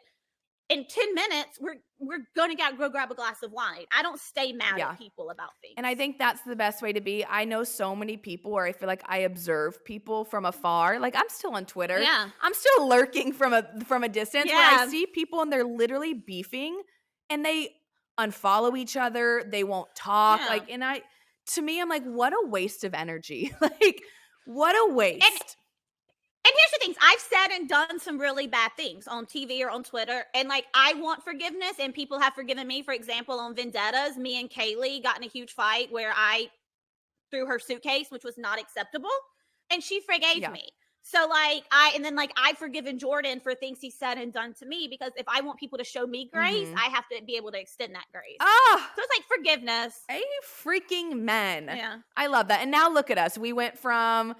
Speaker 2: in 10 minutes, we're going to go grab a glass of wine. I don't stay mad at people about things.
Speaker 1: And I think that's the best way to be. I know so many people where I feel like I observe people from afar. Like, I'm still on Twitter.
Speaker 2: Yeah.
Speaker 1: I'm still lurking from a distance. Yeah. Where I see people and they're literally beefing and they unfollow each other. They won't talk. Yeah. Like, and to me, I'm like, what a waste of energy. Like, what a waste.
Speaker 2: And here's the things. I've said and done some really bad things on TV or on Twitter. And, like, I want forgiveness, and people have forgiven me. For example, on Vendettas, me and Kaylee got in a huge fight where I threw her suitcase, which was not acceptable. And she forgave me. So, like, I've forgiven Jordan for things he said and done to me, because if I want people to show me grace, I have to be able to extend that grace. So it's like forgiveness.
Speaker 1: Freaking men. Yeah. I love that. And now look at us. We went from,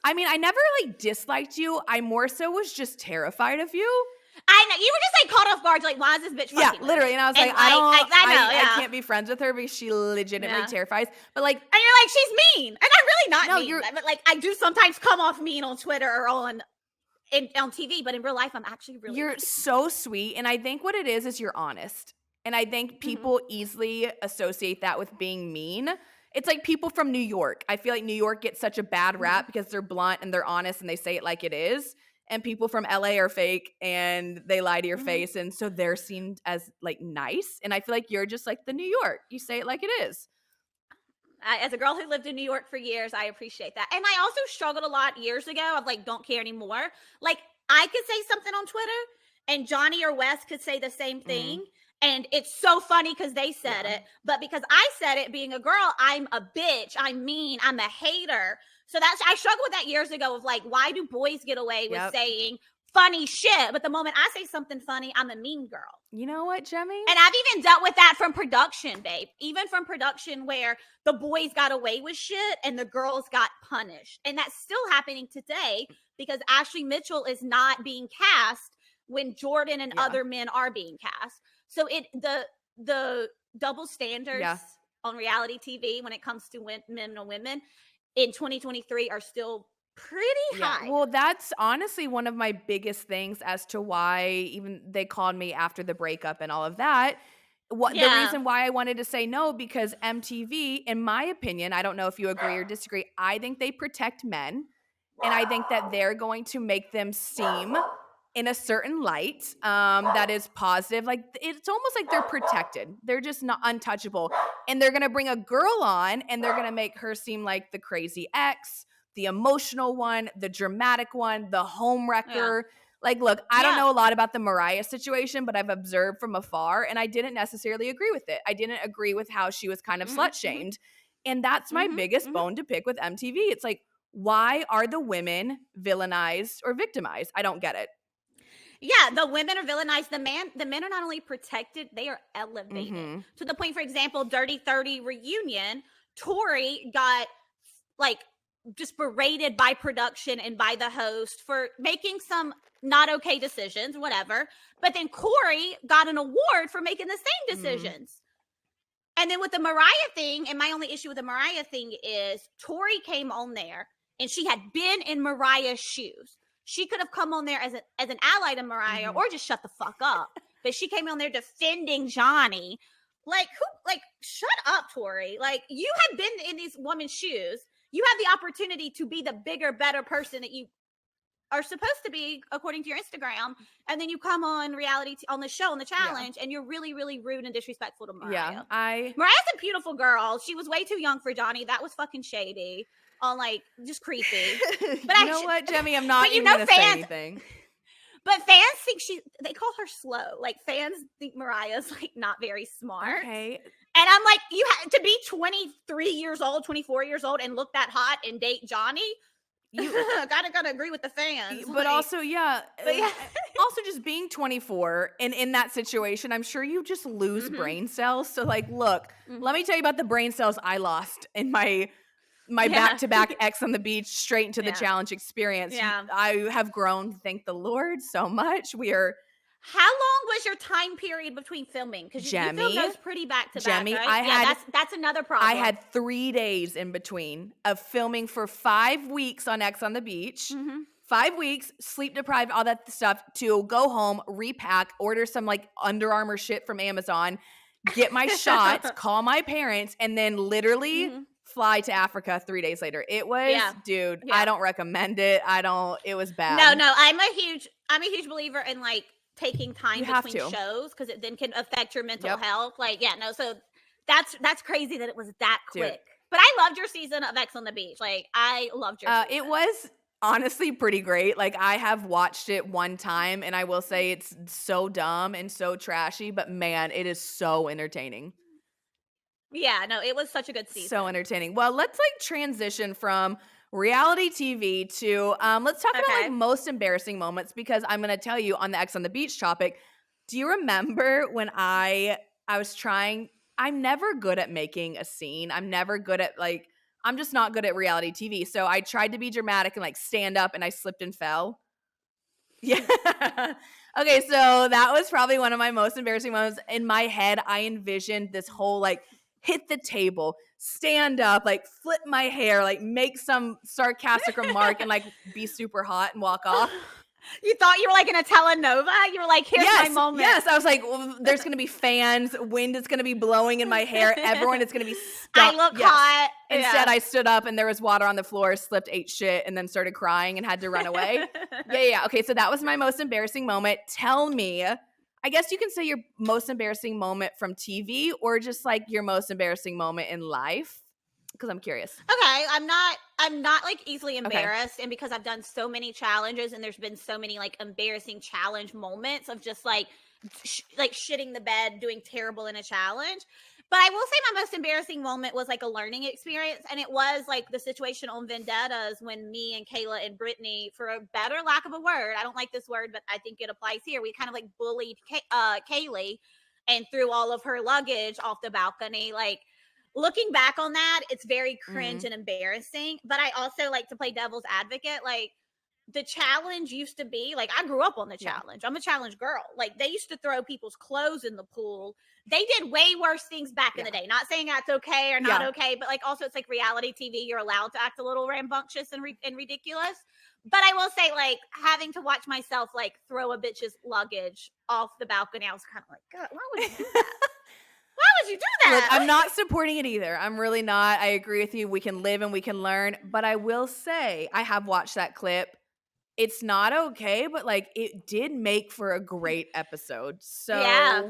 Speaker 1: I mean, I never like disliked you. I more so was just terrified of you.
Speaker 2: I know. You were just like caught off guard. Like, why is this bitch fucking with
Speaker 1: literally.
Speaker 2: me?
Speaker 1: And I was like, I can't be friends with her because she legitimately terrifies. But like,
Speaker 2: and you're like, she's mean. And I'm really not mean. But like, I do sometimes come off mean on Twitter or on TV. But in real life, I'm actually really
Speaker 1: You're
Speaker 2: nice.
Speaker 1: So sweet. And I think what it is you're honest. And I think people easily associate that with being mean. It's like people from New York. I feel like New York gets such a bad rap because they're blunt and they're honest and they say it like it is. And people from LA are fake and they lie to your face. And so they're seen as like nice. And I feel like you're just like the New York. You say it like it is.
Speaker 2: As a girl who lived in New York for years, I appreciate that. And I also struggled a lot years ago of like, don't care anymore. Like, I could say something on Twitter and Johnny or Wes could say the same thing. And it's so funny because they said it. But because I said it, being a girl, I'm a bitch. I'm mean. I'm a hater. So I struggled with that years ago of like, why do boys get away with saying funny shit? But the moment I say something funny, I'm a mean girl.
Speaker 1: You know what, Jemmye?
Speaker 2: And I've even dealt with that from production, babe. Even from production where the boys got away with shit and the girls got punished. And that's still happening today because Ashley Mitchell is not being cast when Jordan and other men are being cast. So the double standards on reality TV when it comes to men and women in 2023 are still pretty high.
Speaker 1: Well, that's honestly one of my biggest things as to why even they called me after the breakup and all of that. The reason why I wanted to say no, because MTV, in my opinion, I don't know if you agree or disagree, I think they protect men. And I think that they're going to make them seem in a certain light that is positive. Like, it's almost like they're protected. They're just not untouchable. And they're going to bring a girl on and they're going to make her seem like the crazy ex, the emotional one, the dramatic one, the home wrecker. Like, look, I don't know a lot about the Mariah situation, but I've observed from afar and I didn't necessarily agree with it. I didn't agree with how she was kind of slut-shamed. And that's my biggest bone to pick with MTV. It's like, why are the women villainized or victimized? I don't get it.
Speaker 2: Yeah, the women are villainized. The men are not only protected, they are elevated. To the point, for example, Dirty 30 reunion, Tori got like just berated by production and by the host for making some not okay decisions, whatever. But then Corey got an award for making the same decisions. And then with the Mariah thing, and my only issue with the Mariah thing is Tori came on there and she had been in Mariah's shoes. She could have come on there as an ally to Mariah or just shut the fuck up. But she came on there defending Johnny. Like, shut up, Tori. Like, you have been in these women's shoes. You have the opportunity to be the bigger, better person that you are supposed to be, according to your Instagram. And then you come on on the show, on the challenge, and you're really, really rude and disrespectful to Mariah.
Speaker 1: Yeah,
Speaker 2: Mariah's a beautiful girl. She was way too young for Johnny. That was fucking shady. On like just creepy. But
Speaker 1: you know what, Jemmye? I'm not even gonna say anything.
Speaker 2: But fans think they call her slow. Like, fans think Mariah's like not very smart.
Speaker 1: Okay.
Speaker 2: And I'm like, you have to be 23 years old, 24 years old and look that hot and date Johnny.
Speaker 1: You
Speaker 2: gotta agree with the fans.
Speaker 1: but
Speaker 2: like,
Speaker 1: also, yeah,
Speaker 2: but yeah.
Speaker 1: also just being 24 and in that situation, I'm sure you just lose brain cells. So like, look, let me tell you about the brain cells I lost in my
Speaker 2: Yeah.
Speaker 1: back-to-back X on the beach straight into the
Speaker 2: Yeah.
Speaker 1: challenge experience.
Speaker 2: Yeah.
Speaker 1: I have grown, thank the Lord, so much. We are
Speaker 2: How long was your time period between filming? Because you filmed
Speaker 1: Jemmye.
Speaker 2: those pretty back to back,
Speaker 1: Jemmye,
Speaker 2: right? Yeah, that's another problem.
Speaker 1: I had 3 days in between of filming for 5 weeks on X on the beach. 5 weeks, sleep deprived, all that stuff, to go home, repack, order some like Under Armour shit from Amazon, get my shots, call my parents, and then literally fly to Africa 3 days later. It was, dude, I don't recommend it. It was bad.
Speaker 2: No, I'm a huge believer in like taking time
Speaker 1: You have
Speaker 2: between
Speaker 1: to.
Speaker 2: shows because it then can affect your mental
Speaker 1: Yep.
Speaker 2: health. Like, yeah, no, so that's crazy that it was that
Speaker 1: Dude.
Speaker 2: quick. But I loved your season of X on the Beach. Like, I loved your season.
Speaker 1: It was honestly pretty great. Like, I have watched it one time, and I will say it's so dumb and so trashy, but man, it is so entertaining.
Speaker 2: Yeah, no, it was such a good season.
Speaker 1: So entertaining. Well, let's like transition from reality TV to let's talk about like most embarrassing moments, because I'm gonna tell you on the X on the Beach topic. Do you remember when I was trying? I'm never good at making a scene. I'm never good at like, I'm just not good at reality TV. So I tried to be dramatic and like stand up, and I slipped and fell. Yeah. Okay, so that was probably one of my most embarrassing moments. In my head, I envisioned this whole like hit the table, stand up, like flip my hair, like make some sarcastic remark and like be super hot and walk off.
Speaker 2: You thought you were like in a telenova? You were like, here's my moment.
Speaker 1: Yes, I was like, well, there's going to be fans, wind is going to be blowing in my hair, everyone is going to be stuck.
Speaker 2: I look hot.
Speaker 1: Instead, I stood up and there was water on the floor, slipped, ate shit, and then started crying and had to run away. Yeah. Okay, so that was my most embarrassing moment. Tell me, I guess you can say your most embarrassing moment from TV or just like your most embarrassing moment in life, because I'm curious.
Speaker 2: Okay, I'm not like easily embarrassed, and because I've done so many challenges and there's been so many like embarrassing challenge moments of just like shitting the bed, doing terrible in a challenge. But I will say my most embarrassing moment was like a learning experience, and it was like the situation on Vendettas when me and Kayla and Brittany, for a better lack of a word, I don't like this word, but I think it applies here, we kind of like bullied Kaylee and threw all of her luggage off the balcony. Like, looking back on that, it's very cringe and embarrassing. But I also like to play devil's advocate. Like, the challenge used to be like, I grew up on the challenge. I'm a challenge girl. Like, they used to throw people's clothes in the pool. They did way worse things back in the day. Not saying that's okay or not okay, but like also it's like reality TV. You're allowed to act a little rambunctious and ridiculous. But I will say, like, having to watch myself like throw a bitch's luggage off the balcony, I was kind of like, God, why would you do that? Why would you do that?
Speaker 1: Look, I'm not supporting it either. I'm really not. I agree with you. We can live and we can learn. But I will say, I have watched that clip. It's not okay, but like it did make for a great episode. So
Speaker 2: yeah.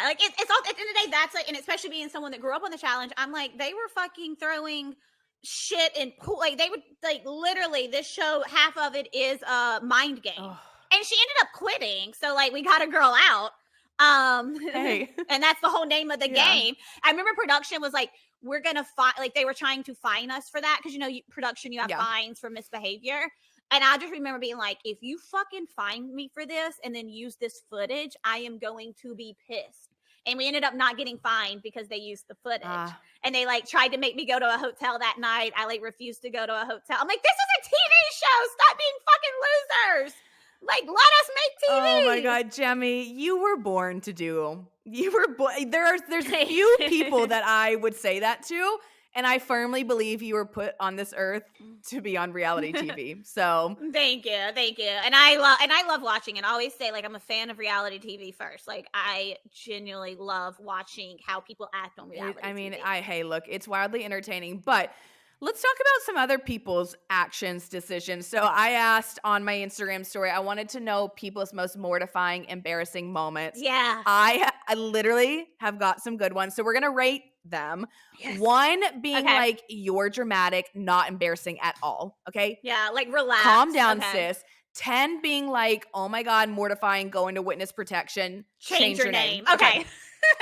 Speaker 2: Like it's all at the end of the day. That's like, and especially being someone that grew up on the challenge, I'm like, they were fucking throwing shit in pool. Like, they would like literally. This show, half of it is a mind game, and she ended up quitting. So like, we got a girl out.
Speaker 1: Hey.
Speaker 2: And that's the whole name of the game. I remember production was like, we're gonna like they were trying to fine us for that, because you know, production, you have fines for misbehavior. And I just remember being like, if you fucking find me for this and then use this footage, I am going to be pissed. And we ended up not getting fined because they used the footage. And they like tried to make me go to a hotel that night. I like refused to go to a hotel. I'm like, this is a TV show. Stop being fucking losers. Like, let us make TV.
Speaker 1: Oh my God, Jemmye, you were born to do. You were born. There's few people that I would say that to, and I firmly believe you were put on this earth to be on reality TV. So
Speaker 2: thank you. And I love watching it. I always say, like, I'm a fan of reality TV first. Like, I genuinely love watching how people act on reality TV.
Speaker 1: Hey, look, it's wildly entertaining, but let's talk about some other people's actions, decisions. So I asked on my Instagram story, I wanted to know people's most mortifying, embarrassing moments.
Speaker 2: Yeah.
Speaker 1: I literally have got some good ones. So we're going to rate them. Yes. 1 being like, you're dramatic, not embarrassing at all. Okay.
Speaker 2: Yeah. Like, relax.
Speaker 1: Calm down, sis. 10 being like, oh my God, mortifying, going to witness protection.
Speaker 2: Change your name. Okay.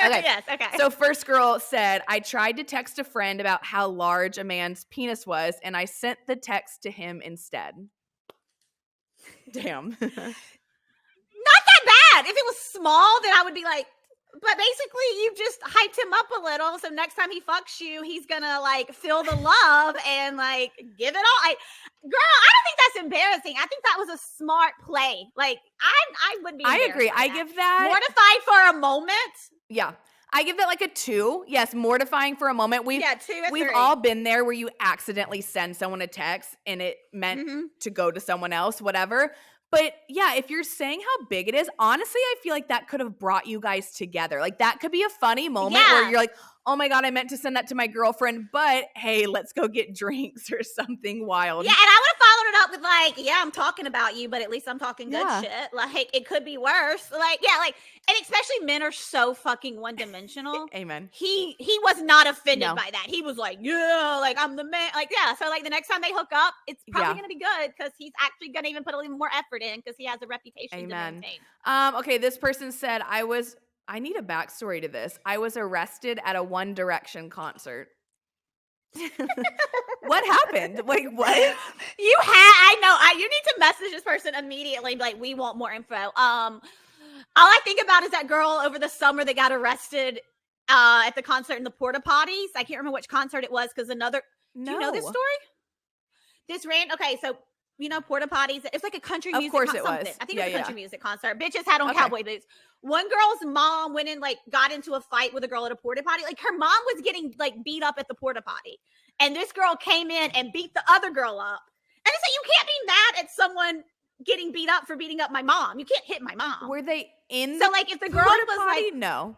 Speaker 1: Okay.
Speaker 2: Yes, okay.
Speaker 1: So first girl said, I tried to text a friend about how large a man's penis was, and I sent the text to him instead. Damn.
Speaker 2: Not that bad. If it was small, then I would be like, but basically you just hyped him up a little. So next time he fucks you, he's gonna like feel the love and like give it all. Girl, I don't think that's embarrassing. I think that was a smart play. Like I would be.
Speaker 1: I agree. I give that
Speaker 2: mortified for a moment.
Speaker 1: Yeah. I give that like a 2. Yes, mortifying for a moment.
Speaker 2: 2 and
Speaker 1: we've
Speaker 2: 3.
Speaker 1: all been there where you accidentally send someone a text and it meant to go to someone else, whatever. But yeah, if you're saying how big it is, honestly, I feel like that could have brought you guys together. Like that could be a funny moment where you're like, oh my God, I meant to send that to my girlfriend, but hey, let's go get drinks or something wild.
Speaker 2: Yeah, and I would have followed it up with like, yeah, I'm talking about you, but at least I'm talking good shit. Like, it could be worse. Like, yeah, like, and especially men are so fucking one-dimensional.
Speaker 1: Amen.
Speaker 2: He was not offended by that. He was like, yeah, like, I'm the man. Like, yeah, so like the next time they hook up, it's probably going to be good because he's actually going to even put a little more effort in because he has a reputation to maintain.
Speaker 1: Okay, this person said, I need a backstory to this. I was arrested at a One Direction concert. What happened? Like, what?
Speaker 2: You need to message this person immediately. Like, we want more info. All I think about is that girl over the summer that got arrested at the concert in the porta potties. I can't remember which concert it was because do you know this story? Okay, so you know, porta potties. It's like a country music concert. Of course it was. I think it was a country music concert. Bitches had on cowboy boots. One girl's mom went and like got into a fight with a girl at a porta potty. Like her mom was getting like beat up at the porta potty. And this girl came in and beat the other girl up. And it's like, you can't be mad at someone getting beat up for beating up my mom. You can't hit my mom.
Speaker 1: Were they in
Speaker 2: So like if the girl was
Speaker 1: potty?
Speaker 2: like,
Speaker 1: no.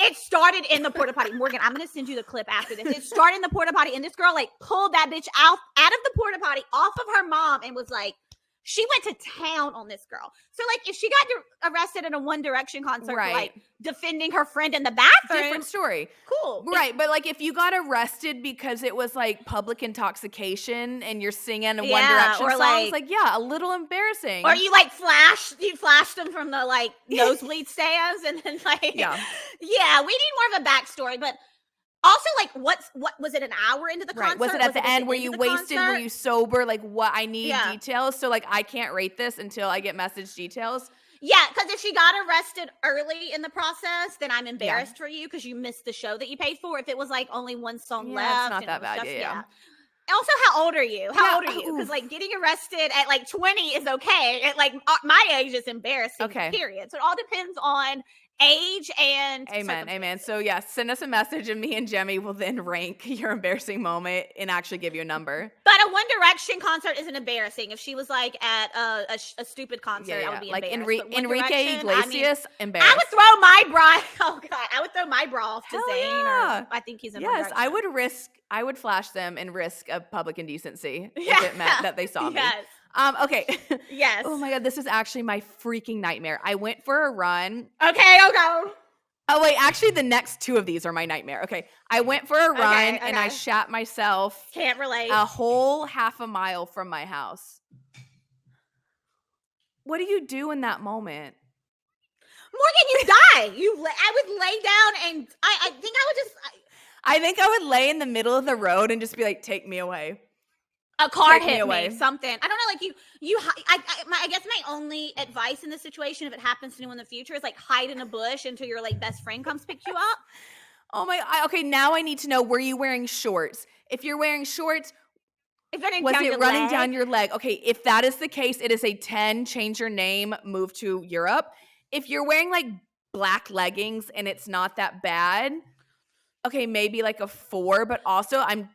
Speaker 2: It started in the porta potty. Morgan, I'm going to send you the clip after this. It started in the porta potty, and this girl, like, pulled that bitch out of the porta potty off of her mom and was like, she went to town on this girl. So, like, if she got arrested at a One Direction concert for, like, defending her friend in the bathroom.
Speaker 1: Different story.
Speaker 2: Cool.
Speaker 1: Right, but, like, if you got arrested because it was, like, public intoxication and you're singing a One Direction songs, like, yeah, a little embarrassing.
Speaker 2: Or you, like, flashed them from the, like, nosebleed stands and then, like. Yeah, we need more of a backstory, but. Also, like, what was it an hour into the concert?
Speaker 1: Right. Was it at the end? Were you wasted? Were you sober? Like, what? I need details. So, like, I can't rate this until I get message details.
Speaker 2: Yeah, because if she got arrested early in the process, then I'm embarrassed for you because you missed the show that you paid for. If it was, like, only one song left.
Speaker 1: It's not that bad. Yeah.
Speaker 2: Also, how old are you? How old are you? Because, like, getting arrested at, like, 20 is okay. At, like, my age is embarrassing, period. So it all depends on age and
Speaker 1: Amen. So yeah, send us a message and me and Jemmye will then rank your embarrassing moment and actually give you a number.
Speaker 2: But a One Direction concert isn't embarrassing. If she was like at a stupid concert, I would be
Speaker 1: like
Speaker 2: embarrassed.
Speaker 1: Enrique Iglesias, embarrassed.
Speaker 2: I would throw my bra. Oh God, I would throw my bra off to Zayn. Or I think he's in One Direction.
Speaker 1: I would flash them and risk a public indecency if it meant that they saw me. Okay.
Speaker 2: Yes.
Speaker 1: Oh my God, this is actually my freaking nightmare. I went for a run.
Speaker 2: Okay, I'll go.
Speaker 1: Oh wait, actually the next 2 of these are my nightmare. Okay. I went for a run and I shat myself.
Speaker 2: Can't relate.
Speaker 1: A whole half a mile from my house. What do you do in that moment?
Speaker 2: Morgan, you die. I would lay down and I think I would just.
Speaker 1: I think I would lay in the middle of the road and just be like, take me away.
Speaker 2: A car hit me, something. I don't know, like I guess my only advice in this situation, if it happens to anyone in the future, is like hide in a bush until your like best friend comes pick you up.
Speaker 1: Oh my, okay, now I need to know, were you wearing shorts? If you're wearing shorts, was it running down your leg? Okay, if that is the case, it is a 10, change your name, move to Europe. If you're wearing like black leggings and it's not that bad, okay, maybe like a 4, but also I'm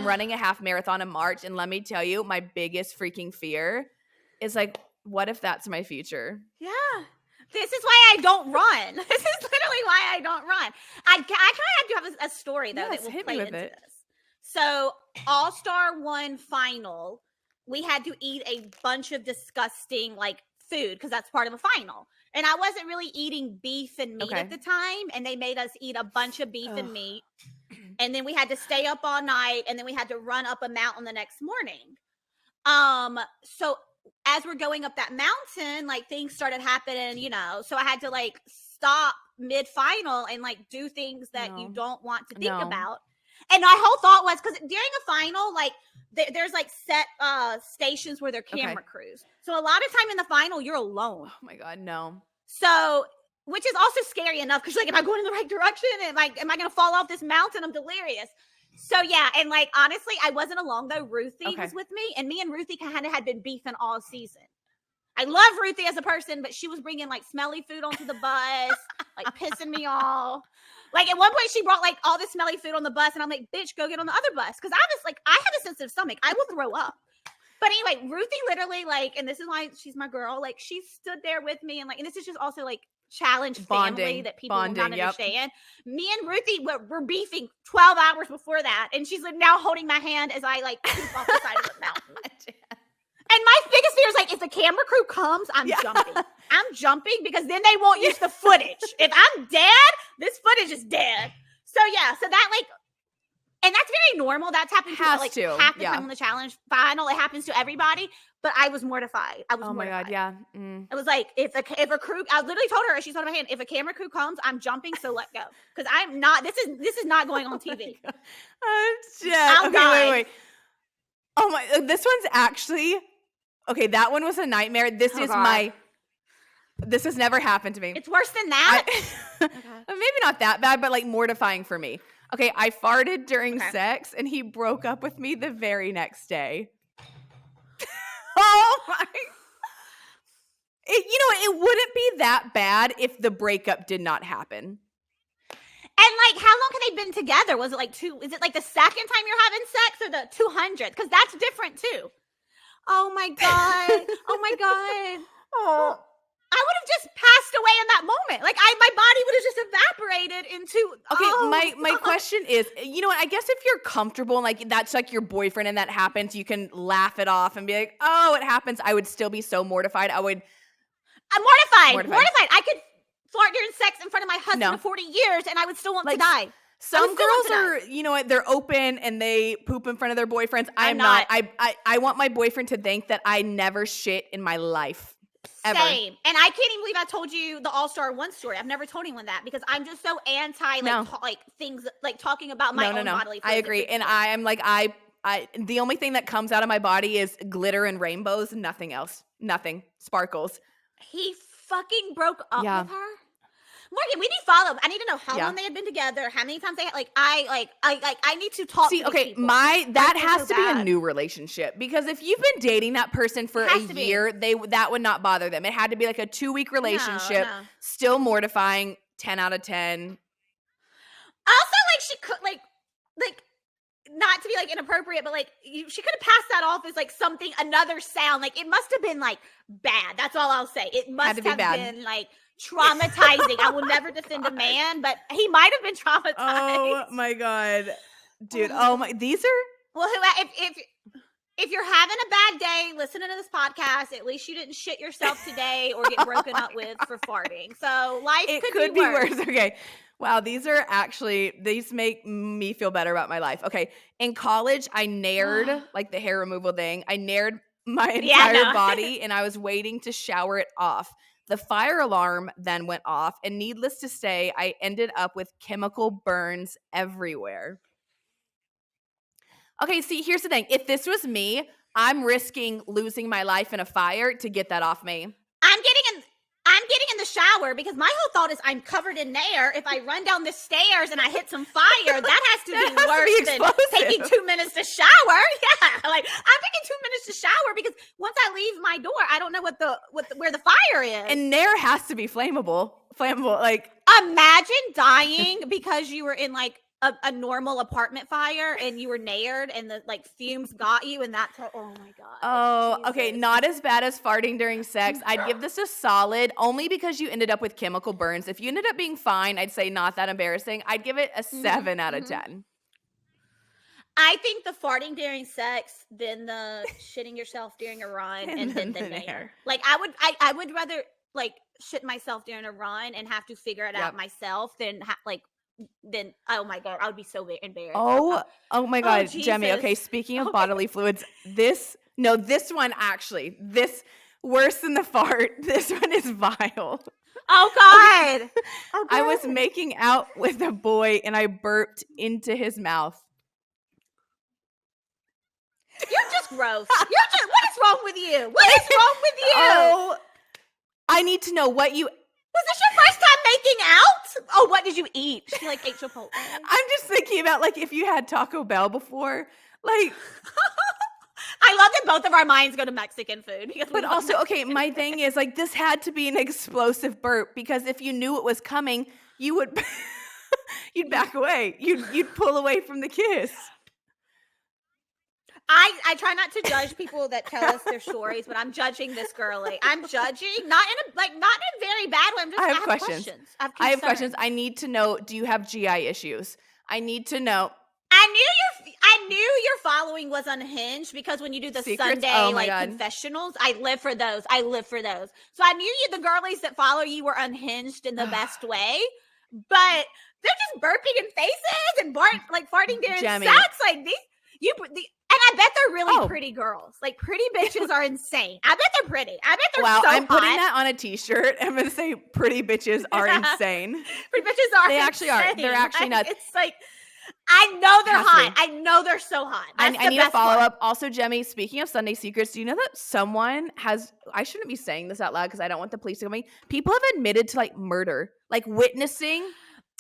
Speaker 1: running a half marathon in March, and let me tell you, my biggest freaking fear is like, what if that's my future?
Speaker 2: Yeah. This is why I don't run. This is literally why I don't run. I kind of have a story, though, that will play into this. So, All-Star 1 final, we had to eat a bunch of disgusting, like, food, because that's part of a final. And I wasn't really eating beef and meat at the time, and they made us eat a bunch of beef and meat. And then we had to stay up all night, and then we had to run up a mountain the next morning. So as we're going up that mountain, like things started happening, you know. So I had to like stop mid-final and like do things that you
Speaker 1: No.
Speaker 2: don't want to think
Speaker 1: No.
Speaker 2: about. And my whole thought was, because during a final, like there's like set stations where they're camera crews. So a lot of time in the final, you're alone.
Speaker 1: Oh my God, no.
Speaker 2: So, which is also scary enough, because like, am I going in the right direction? Am I going to fall off this mountain? I'm delirious. So yeah, and like honestly, I wasn't alone though. Ruthie was with me, and me and Ruthie kind of had been beefing all season. I love Ruthie as a person, but she was bringing like smelly food onto the bus, like pissing me off. Like at one point, she brought like all this smelly food on the bus, and I'm like, "Bitch, go get on the other bus," because I was like, I have a sensitive stomach. I will throw up. But anyway, Ruthie literally like, and this is why she's my girl. Like she stood there with me, and like, and this is just also like challenge family that people will not understand. Me and Ruthie were beefing 12 hours before that, and she's like now holding my hand as I like poop off the side of the mountain. And my biggest fear is like, if the camera crew comes, I'm jumping. I'm jumping because then they won't use the footage. If I'm dead, this footage is dead. So yeah, so that like, and that's very normal. That's happened to like half the time on the challenge final. It happens to everybody. But I was mortified. I was mortified.
Speaker 1: My God, yeah.
Speaker 2: I was like, if a crew, I literally told her, as she's holding my hand, if a camera crew comes, I'm jumping, so let go. Because I'm not, this is not going on TV.
Speaker 1: I'll die. Wait. Oh my, this one's actually, okay, that one was a nightmare. This has never happened to me.
Speaker 2: It's worse than that?
Speaker 1: Maybe not that bad, but like mortifying for me. Okay, I farted during sex, and he broke up with me the very next day. Oh my! It wouldn't be that bad if the breakup did not happen.
Speaker 2: And like, how long have they been together? Was it like is it like the second time you're having sex, or the 200th? Because that's different too. Oh my God! Oh my God!
Speaker 1: Oh.
Speaker 2: I would have just passed away in that moment. Like my body would have just evaporated into.
Speaker 1: Okay, my question is, you know what? I guess if you're comfortable and like that's like your boyfriend and that happens, you can laugh it off and be like, "Oh, it happens." I would still be so mortified. I'm mortified.
Speaker 2: I could fart during sex in front of my husband for 40 years, and I would still want to die.
Speaker 1: Some girls are, you know what? They're open and they poop in front of their boyfriends. I'm not. I want my boyfriend to think that I never shit in my life. Ever.
Speaker 2: Same. And I can't even believe I told you the All-Star 1 story. I've never told anyone that because I'm just so anti like things like talking about my own bodily fluids.
Speaker 1: I agree. And I am like I the only thing that comes out of my body is glitter and rainbows, nothing else. Nothing. Sparkles.
Speaker 2: He fucking broke up with her? Morgan, we need follow-up. I need to know how long they had been together, how many times they had I need to talk to these people.
Speaker 1: That has to be a new relationship, because if you've been dating that person for a year, that would not bother them. It had to be like a 2-week relationship. No. Still mortifying. 10 out of 10.
Speaker 2: Also, like she could like not to be like inappropriate, but like she could have passed that off as like something, another sound. Like it must have been like bad. That's all I'll say. It must have been like traumatizing. I will never defend a man, but he might have been traumatized.
Speaker 1: Oh my God, dude. Oh my, these are
Speaker 2: well. If you're having a bad day listening to this podcast, at least you didn't shit yourself today or get broken up with for farting. So life could be worse.
Speaker 1: Okay. Wow, these make me feel better about my life. Okay. In college, I nared like the hair removal thing. I nared my entire body, and I was waiting to shower it off. The fire alarm then went off, and needless to say, I ended up with chemical burns everywhere. Okay, see, here's the thing. If this was me, I'm risking losing my life in a fire to get that off me.
Speaker 2: I'm getting in the shower because my whole thought is I'm covered in nair. If I run down the stairs and I hit some fire, that has to be worse than taking 2 minutes to shower. Yeah, like I'm taking 2 minutes to shower because once I leave my door, I don't know where the fire is.
Speaker 1: And nair has to be flammable. Like
Speaker 2: imagine dying because you were in like a normal apartment fire and you were naired and the like fumes got you, and that's oh my God.
Speaker 1: Oh, Jesus. Okay, not as bad as farting during sex. I'd give this a solid, only because you ended up with chemical burns. If you ended up being fine, I'd say not that embarrassing. I'd give it a 7 out of 10.
Speaker 2: I think the farting during sex, then the shitting yourself during a run, and then the nair. Like I would rather like shit myself during a run and have to figure it out myself than then oh my God, I would be so embarrassed.
Speaker 1: Oh my God, Jemmye. Okay, speaking of bodily fluids, this one actually, this worse than the fart. This one is vile.
Speaker 2: Oh God. Oh,
Speaker 1: I was
Speaker 2: God.
Speaker 1: making out with a boy and I burped into his mouth.
Speaker 2: You're just gross. What is wrong with you? What is wrong with you?
Speaker 1: Oh, I need to know what you.
Speaker 2: Was this your first time making out? Oh, what did you eat? She like ate Chipotle.
Speaker 1: I'm just thinking about like if you had Taco Bell before, like.
Speaker 2: I love that both of our minds go to Mexican food.
Speaker 1: But also, okay, my thing is like this had to be an explosive burp because if you knew it was coming, you would you'd back away. You'd pull away from the kiss.
Speaker 2: I try not to judge people that tell us their stories, but I'm judging this girlie. I'm judging not in a very bad way.
Speaker 1: I have questions. I have questions. I need to know, do you have GI issues? I need to know.
Speaker 2: I knew your following was unhinged because when you do the
Speaker 1: Secrets?
Speaker 2: Sunday confessionals, I live for those. So I knew the girlies that follow you were unhinged in the best way, but they're just burping in faces and farting during sex. Like and I bet they're really pretty girls. Like pretty bitches are insane. I bet they're pretty. I bet they're so hot.
Speaker 1: I'm putting that on a t-shirt. I'm going to say pretty bitches are insane.
Speaker 2: Pretty bitches are
Speaker 1: They actually are. They're actually nuts.
Speaker 2: It's like, I know they're hot. I know they're so hot.
Speaker 1: I need a follow-up. Also, Jemmye, speaking of Sunday secrets, do you know that someone has, I shouldn't be saying this out loud because I don't want the police to come in. People have admitted to like murder, like witnessing.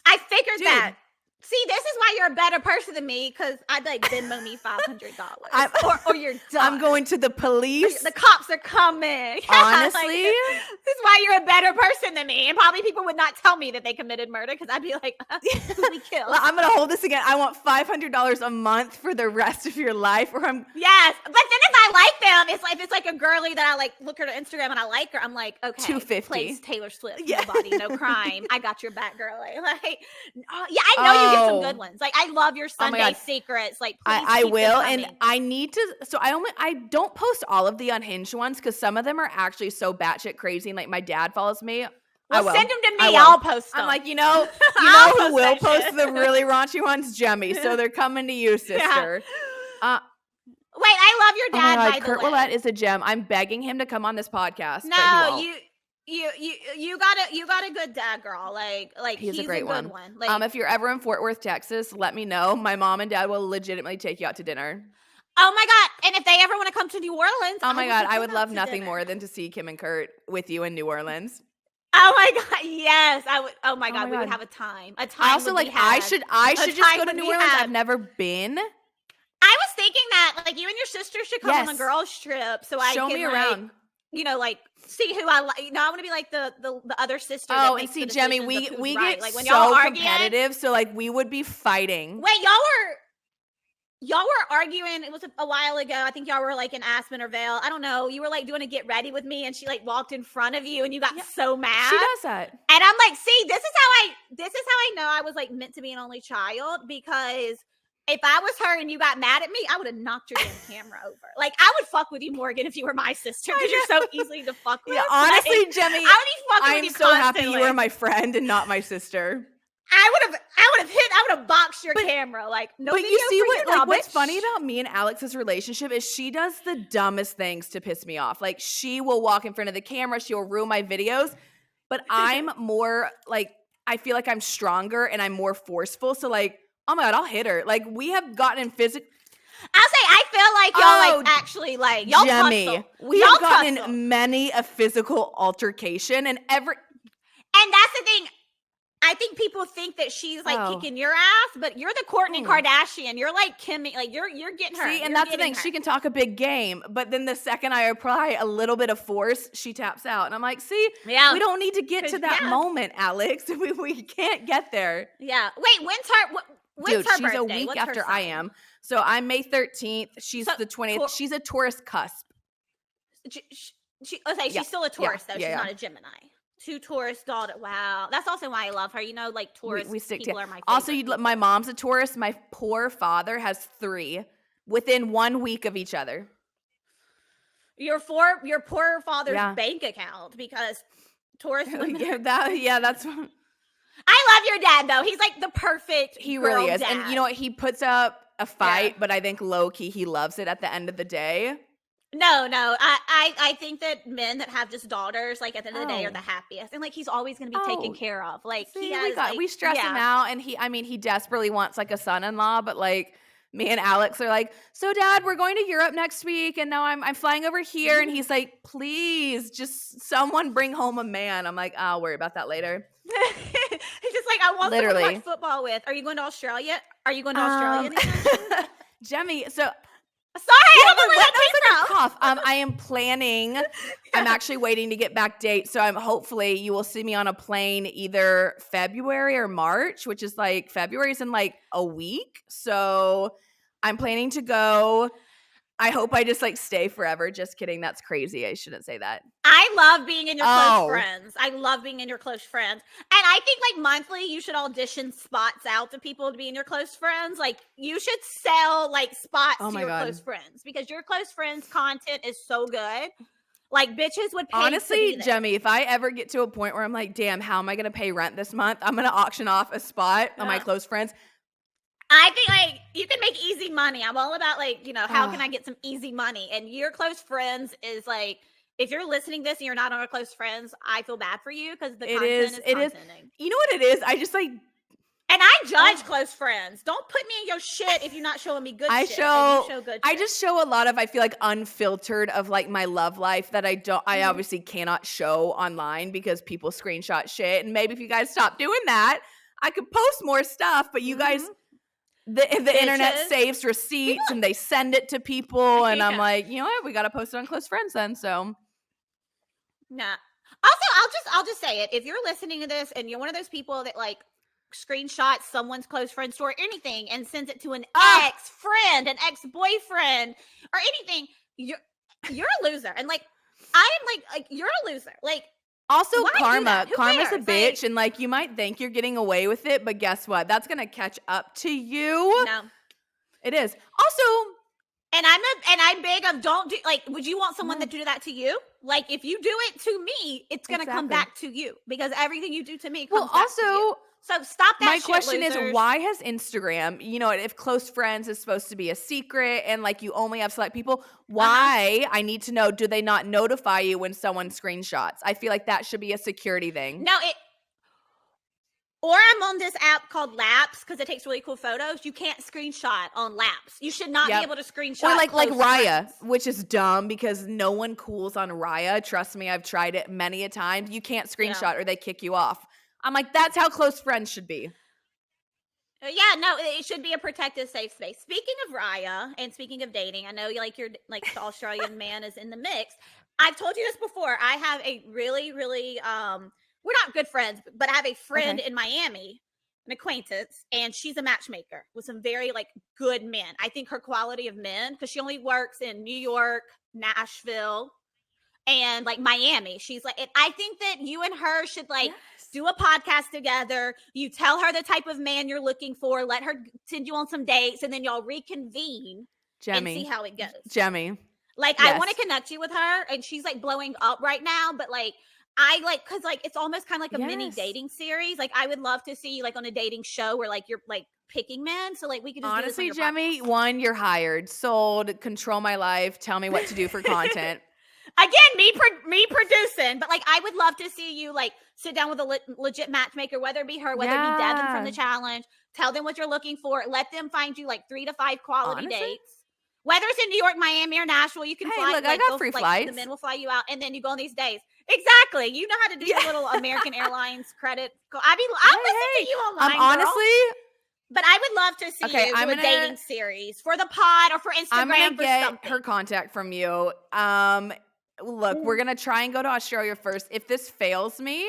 Speaker 2: I figured that. See, this is why you're a better person than me because I'd like Venmo me $500 or you're done.
Speaker 1: I'm going to the police.
Speaker 2: The cops are coming.
Speaker 1: Honestly,
Speaker 2: this is why you're a better person than me, and probably people would not tell me that they committed murder because I'd be like, who we killed?
Speaker 1: I'm gonna hold this again. I want $500 a month for the rest of your life, or I'm
Speaker 2: yes. But then if I like them, it's like if it's like a girly that I like look at her Instagram and I like her, I'm like, okay,
Speaker 1: $250.
Speaker 2: Place Taylor Swift, no body, no crime. I got your back, girly. Like, yeah, I know you get some good ones. Like, I love your Sunday secrets. Like,
Speaker 1: I will, and I need to. So I don't post all of the unhinged ones because some of them are actually so batshit crazy. And like my dad follows me.
Speaker 2: Well, send them to me. I'll post them.
Speaker 1: I'm like, you know who will post the really raunchy ones? Jemmye. So they're coming to you, sister.
Speaker 2: Yeah. Wait, I love your dad. By
Speaker 1: Kurt
Speaker 2: the way,
Speaker 1: Willett is a gem. I'm begging him to come on this podcast.
Speaker 2: No, you got a good dad, girl. Like he's a great one. Like,
Speaker 1: if you're ever in Fort Worth, Texas, let me know. My mom and dad will legitimately take you out to dinner.
Speaker 2: Oh my God. And if they ever want to come to New Orleans,
Speaker 1: oh my God, I would love nothing more than to see Kim and Kurt with you in New Orleans.
Speaker 2: Oh my God, yes, I would. Oh my God, we would have a time. I also like.
Speaker 1: I should just go to New Orleans. I've never been.
Speaker 2: I was thinking that like you and your sister should come on a girls trip, so I
Speaker 1: show
Speaker 2: can
Speaker 1: me around.
Speaker 2: Like see who I like. I want to be like the other sister.
Speaker 1: Oh, and see, Jemmye, we get like when so competitive, so like we would be fighting.
Speaker 2: Wait, y'all were arguing. It was a while ago. I think y'all were like in Aspen or Vail. I don't know. You were like doing a get ready with me, and she like walked in front of you, and you got so mad.
Speaker 1: She does that,
Speaker 2: and I'm like, see, this is how I know I was like meant to be an only child because. If I was her and you got mad at me, I would have knocked your damn camera over. Like, I would fuck with you, Morgan, if you were my sister, because you're so easily to fuck with.
Speaker 1: Yeah, honestly,
Speaker 2: like,
Speaker 1: Jemmye,
Speaker 2: I would be fucking with you
Speaker 1: so happy you were my friend and not my sister.
Speaker 2: I would have boxed your camera. Like, no. But
Speaker 1: you see what's funny about me and Alex's relationship is she does the dumbest things to piss me off. Like, she will walk in front of the camera, she'll ruin my videos, but I'm more like I feel like I'm stronger and I'm more forceful. So like. Oh my God, I'll hit her. Like, we have gotten in physical.
Speaker 2: I'll say, I feel like y'all, like, actually, like, y'all
Speaker 1: Jemmye,
Speaker 2: tussle.
Speaker 1: We have gotten in many a physical altercation and that's
Speaker 2: the thing. I think people think that she's, like, kicking your ass, but you're the Kourtney Kardashian. You're, like, Kimmy. Like, you're getting her.
Speaker 1: See, and that's the thing. She can talk a big game, but then the second I apply a little bit of force, she taps out. And I'm like, see, we don't need to get to that moment, Alex. We can't get there.
Speaker 2: Yeah. Wait, when's her birthday?
Speaker 1: She's a week after I am. So I'm May 13th. She's the 20th. She's a Taurus cusp.
Speaker 2: She's still a Taurus, though. She's not a Gemini. 2 Taurus daughters. Wow. That's also why I love her. You know, like Taurus
Speaker 1: we stick
Speaker 2: people
Speaker 1: to.
Speaker 2: are my favorite.
Speaker 1: Also, my mom's a Taurus. My poor father has 3 within 1 week of each other.
Speaker 2: Your poor father's bank account because Taurus women.
Speaker 1: That's
Speaker 2: I love your dad though. He's like the perfect
Speaker 1: He really is.
Speaker 2: Dad.
Speaker 1: And you know what? He puts up a fight, but I think low key he loves it at the end of the day.
Speaker 2: No, I think that men that have just daughters, like, at the end of the day, are the happiest, and like he's always going to be taken care of. Like
Speaker 1: see,
Speaker 2: he has,
Speaker 1: we stress him out, and he desperately wants like a son-in-law, but like me and Alex are like, so Dad, we're going to Europe next week, and now I'm flying over here, and he's like, please, just someone bring home a man. I'm like, I'll worry about that later.
Speaker 2: He's just like, I want someone to watch football with. Are you going to Australia? Are you going to Australia anytime?
Speaker 1: Jemmye, so
Speaker 2: sorry, I don't know where that came from.
Speaker 1: Cough. I am planning. I'm actually waiting to get back dates, so I'm hopefully you will see me on a plane either February or March, which is like February's in like a week. So I'm planning to go. I hope I just like stay forever. Just kidding. That's crazy. I shouldn't say that.
Speaker 2: I love being in your close friends. I love being in your close friends. And I think like monthly you should audition spots out to people to be in your close friends. Like you should sell like spots to your close friends because your close friends content is so good. Like bitches would pay.
Speaker 1: Honestly, Jemmye, if I ever get to a point where I'm like, damn, how am I going to pay rent this month? I'm going to auction off a spot on my close friends.
Speaker 2: I think like you can make easy money. I'm all about like, you know, how can I get some easy money? And your close friends is like, if you're listening to this and you're not on our close friends, I feel bad for you because the content is contenting.
Speaker 1: You know what it is? I just like,
Speaker 2: and I judge close friends. Don't put me in your shit if you're not showing me good shit.
Speaker 1: I just show a lot of, I feel like unfiltered of like my love life that I obviously cannot show online because people screenshot shit. And maybe if you guys stop doing that, I could post more stuff, but you guys, the internet saves receipts and they send it to people. And I'm like, you know what? We got to post it on close friends then. So.
Speaker 2: Nah. Also, I'll just say it. If you're listening to this and you're one of those people that like screenshots someone's close friend story or anything and sends it to an ex-friend, an ex-boyfriend, or anything, you're a loser. And like I am like you're a loser. Like
Speaker 1: also karma's a bitch, and like you might think you're getting away with it, but guess what? That's gonna catch up to you.
Speaker 2: No.
Speaker 1: It is. Also,
Speaker 2: and I'm big of don't do like would you want someone to do that to you? Like if you do it to me, it's gonna come back to you because everything you do to me comes back to you. So stop that.
Speaker 1: My question is, why has Instagram, you know, if close friends is supposed to be a secret and like you only have select people, why I need to know, do they not notify you when someone screenshots? I feel like that should be a security thing.
Speaker 2: No, or I'm on this app called Laps because it takes really cool photos. You can't screenshot on Laps. You should not be able to screenshot.
Speaker 1: Or like Raya, which is dumb because no one cools on Raya. Trust me, I've tried it many a time. You can't screenshot or they kick you off. I'm like, that's how close friends should be.
Speaker 2: Yeah, no, it should be a protected, safe space. Speaking of Raya and speaking of dating, I know like you're like the Australian man is in the mix. I've told you this before. I have a really, really we're not good friends, but I have a friend in Miami, an acquaintance, and she's a matchmaker with some very like good men. I think her quality of men, because she only works in New York, Nashville, and like Miami. She's like, and I think that you and her should like do a podcast together. You tell her the type of man you're looking for, let her send you on some dates, and then y'all reconvene and see how it goes.
Speaker 1: Jemmye.
Speaker 2: Like, I want to connect you with her, and she's like blowing up right now, but like, I like, cause like, it's almost kind of like a mini dating series. Like, I would love to see you like on a dating show where like you're like picking men. So like we could just
Speaker 1: honestly, Jemmye, one, you're hired, sold, control my life, tell me what to do for content.
Speaker 2: Again, me producing, but like I would love to see you like sit down with a legit matchmaker, whether it be her, whether it be Devin from the challenge. Tell them what you're looking for. Let them find you like 3 to 5 quality dates. Whether it's in New York, Miami, or Nashville, you can fly.
Speaker 1: Look, I got free flights.
Speaker 2: The men will fly you out, and then you go on these dates. Exactly. You know how to do your little American Airlines credit. I'll listen to you online.
Speaker 1: Honestly.
Speaker 2: But I would love to see you do a dating series for the pod or for Instagram.
Speaker 1: I'm gonna get her contact from you. Look, we're gonna try and go to Australia first. If this fails me,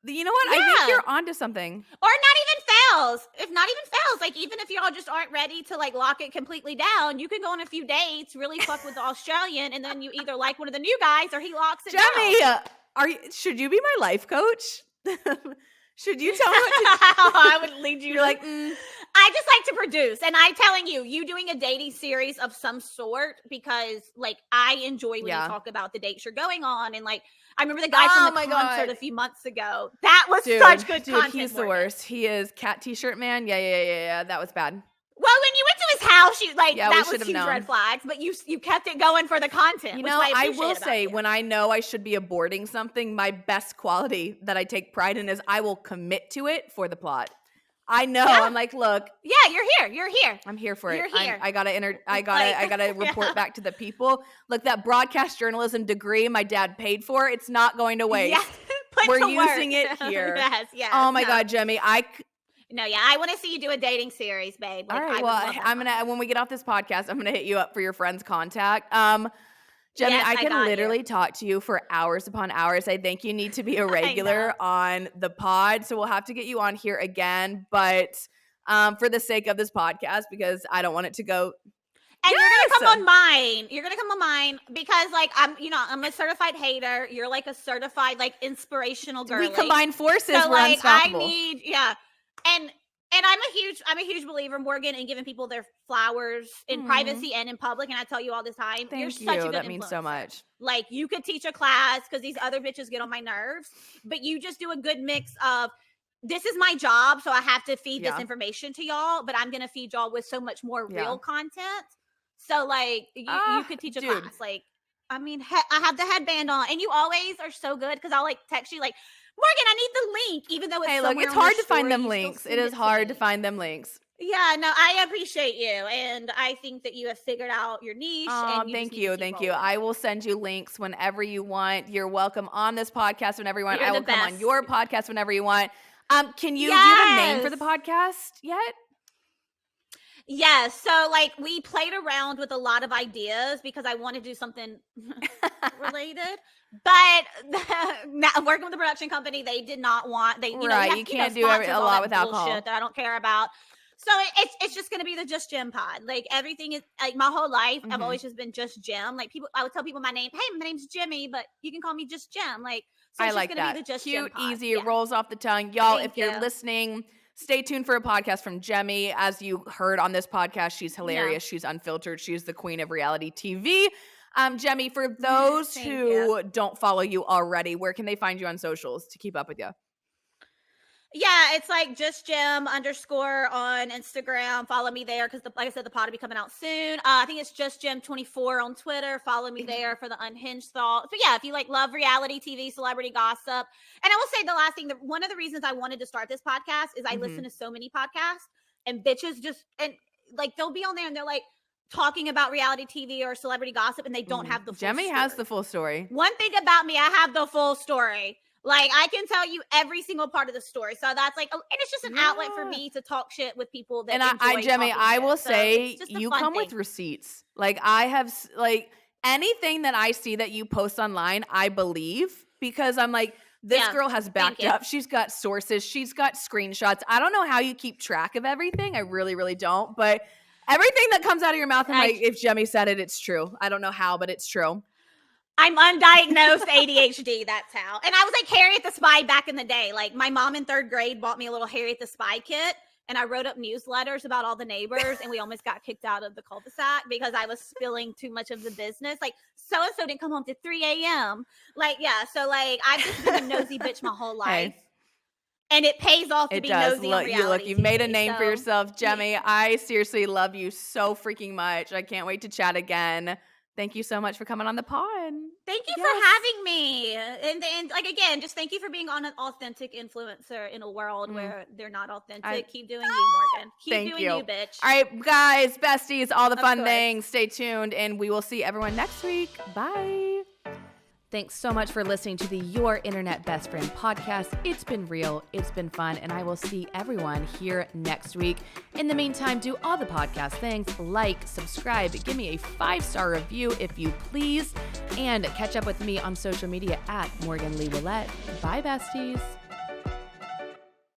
Speaker 1: you know what? I think you're onto something.
Speaker 2: Or not even fails. If not even fails, like even if y'all just aren't ready to like lock it completely down, you can go on a few dates, really fuck with the Australian, and then you either like one of the new guys or he locks it
Speaker 1: down. Should you be my life coach? Should you tell me what to
Speaker 2: do? I would lead you.
Speaker 1: You're like,
Speaker 2: I just like to produce. And I'm telling you doing a dating series of some sort because like I enjoy when you talk about the dates you're going on. And like, I remember the guy from the concert a few months ago. That was such good content.
Speaker 1: He's the worst. He is cat t-shirt man. Yeah. That was bad.
Speaker 2: Well, when you went to his how she like.
Speaker 1: Yeah,
Speaker 2: that
Speaker 1: we
Speaker 2: was
Speaker 1: should've
Speaker 2: huge
Speaker 1: known.
Speaker 2: red flags, but you kept it going for the content.
Speaker 1: You
Speaker 2: which
Speaker 1: know, I
Speaker 2: appreciate
Speaker 1: will
Speaker 2: about
Speaker 1: say,
Speaker 2: you.
Speaker 1: when I know I should be aborting something, my best quality that I take pride in is I will commit to it for the plot. I know.
Speaker 2: Yeah.
Speaker 1: I'm like, look,
Speaker 2: Yeah, you're here. You're here.
Speaker 1: I'm here for
Speaker 2: You're
Speaker 1: it.
Speaker 2: here.
Speaker 1: I gotta report
Speaker 2: Yeah.
Speaker 1: back to the people. Look, that broadcast journalism degree my dad paid for, it's not going to waste.
Speaker 2: Yeah. Put
Speaker 1: We're
Speaker 2: to
Speaker 1: using
Speaker 2: work.
Speaker 1: it here.
Speaker 2: Yes.
Speaker 1: Oh my
Speaker 2: no.
Speaker 1: God, Jemmye,
Speaker 2: No, yeah, I want to see you do a dating series, babe.
Speaker 1: all
Speaker 2: Like,
Speaker 1: right.
Speaker 2: I
Speaker 1: Well,
Speaker 2: would love that.
Speaker 1: I'm gonna when we get off this podcast, I'm gonna hit you up for your friend's contact. Jemmye,
Speaker 2: Yes,
Speaker 1: I
Speaker 2: I
Speaker 1: can
Speaker 2: got
Speaker 1: literally
Speaker 2: you.
Speaker 1: talk to you for hours upon hours. I think you need to be a
Speaker 2: I
Speaker 1: regular
Speaker 2: know.
Speaker 1: on the pod, so we'll have to get you on here again. But for the sake of this podcast, because I don't want it to go.
Speaker 2: And you're gonna
Speaker 1: Yes!
Speaker 2: come on mine. You're gonna come on mine because, like, I'm a certified hater. You're like a certified, like, inspirational girly.
Speaker 1: We combine forces.
Speaker 2: So,
Speaker 1: We're
Speaker 2: like,
Speaker 1: unstoppable.
Speaker 2: And I'm a huge believer, Morgan, in giving people their flowers in privacy and in public. And I tell you all the time, you're
Speaker 1: Thank
Speaker 2: such a
Speaker 1: you.
Speaker 2: good
Speaker 1: That means so
Speaker 2: influencer.
Speaker 1: much.
Speaker 2: Like, you could teach a class because these other bitches get on my nerves, but you just do a good mix of, this is my job, so I have to feed this information to y'all, but I'm gonna feed y'all with so much more real content. So, like, you could teach a class. Like, I mean, I have the headband on, and you always are so good because I'll, like, text you, like, Morgan, I need the link, even though it's somewhere
Speaker 1: it's
Speaker 2: on
Speaker 1: hard
Speaker 2: your
Speaker 1: to find
Speaker 2: story,
Speaker 1: them
Speaker 2: you still
Speaker 1: links. It
Speaker 2: send
Speaker 1: is
Speaker 2: to
Speaker 1: hard to
Speaker 2: me.
Speaker 1: find them links.
Speaker 2: Yeah, no, I appreciate you, and I think that you have figured out your niche.
Speaker 1: Oh,
Speaker 2: and
Speaker 1: thank you. I will send you links whenever you want. You're welcome on this podcast whenever you want.
Speaker 2: You're
Speaker 1: I will
Speaker 2: the
Speaker 1: come on
Speaker 2: best.
Speaker 1: your podcast whenever you want. Can you do you have a name for the podcast yet?
Speaker 2: Yes. So, like, we played around with a lot of ideas because I want to do something related. But working with the production company, they did not want. You can't do a lot with alcohol that I don't care about. So it's just gonna be the Just Gem pod. Like, everything is, like, my whole life, I've always just been Just Gem. Like, I would tell people my name. Hey, my name's Jemmye, but you can call me Just Gem. Like, so
Speaker 1: I
Speaker 2: it's
Speaker 1: like
Speaker 2: just gonna
Speaker 1: that.
Speaker 2: be the Just
Speaker 1: Cute,
Speaker 2: Gem pod.
Speaker 1: easy, it rolls off the tongue. Y'all,
Speaker 2: Thank
Speaker 1: if you're
Speaker 2: you.
Speaker 1: listening, stay tuned for a podcast from Jemmye. As you heard on this podcast, she's hilarious. She's unfiltered. She's the queen of reality TV. Jemmye, for those who don't follow you already, where can they find you on socials to keep up with you?
Speaker 2: Yeah, it's like Just Gem _ on Instagram. Follow me there because, like I said, the pod will be coming out soon. I think it's Just Gem 24 on Twitter. Follow me there for the unhinged thoughts. But yeah, if you like love reality TV, celebrity gossip, and I will say the last thing, one of the reasons I wanted to start this podcast is I listen to so many podcasts, and bitches like, they'll be on there and they're like talking about reality TV or celebrity gossip, and they don't have the full
Speaker 1: Jemmye
Speaker 2: story.
Speaker 1: has the full story.
Speaker 2: One thing about me, I have the full story. Like, I can tell you every single part of the story. So that's like, and it's just an outlet for me to talk shit with people that enjoy
Speaker 1: Jemmye, I will say,
Speaker 2: so
Speaker 1: you come with receipts. Like, I have, like, anything that I see that you post online, I believe, because I'm like, this girl has backed up. She's got sources. She's got screenshots. I don't know how you keep track of everything. I really, really don't. But everything that comes out of your mouth, I'm like, if Jemmye said it, it's true. I don't know how, but it's true.
Speaker 2: I'm undiagnosed ADHD. That's how. And I was like Harriet the Spy back in the day. Like, my mom in 3rd grade bought me a little Harriet the Spy kit, and I wrote up newsletters about all the neighbors, and we almost got kicked out of the cul-de-sac because I was spilling too much of the business. Like, so-and-so didn't come home till 3 a.m. Like, yeah. So, like, I've just been a nosy bitch my whole life.
Speaker 1: Hey.
Speaker 2: And it pays off to be nosy on reality
Speaker 1: you've made a
Speaker 2: TV,
Speaker 1: name for yourself, Jemmye. I seriously love you so freaking much. I can't wait to chat again. Thank you so much for coming on the pod.
Speaker 2: Thank you for having me. And like, again, just thank you for being on an authentic influencer in a world where they're not authentic. Keep doing you, Morgan. Keep doing you, bitch.
Speaker 1: All right, guys, besties, all the fun things. Stay tuned, and we will see everyone next week. Bye. Thanks so much for listening to the Your Internet Best Friend podcast. It's been real. It's been fun. And I will see everyone here next week. In the meantime, do all the podcast things. Like, subscribe, give me a 5-star review if you please. And catch up with me on social media at Morgan Lee Willette. Bye, besties.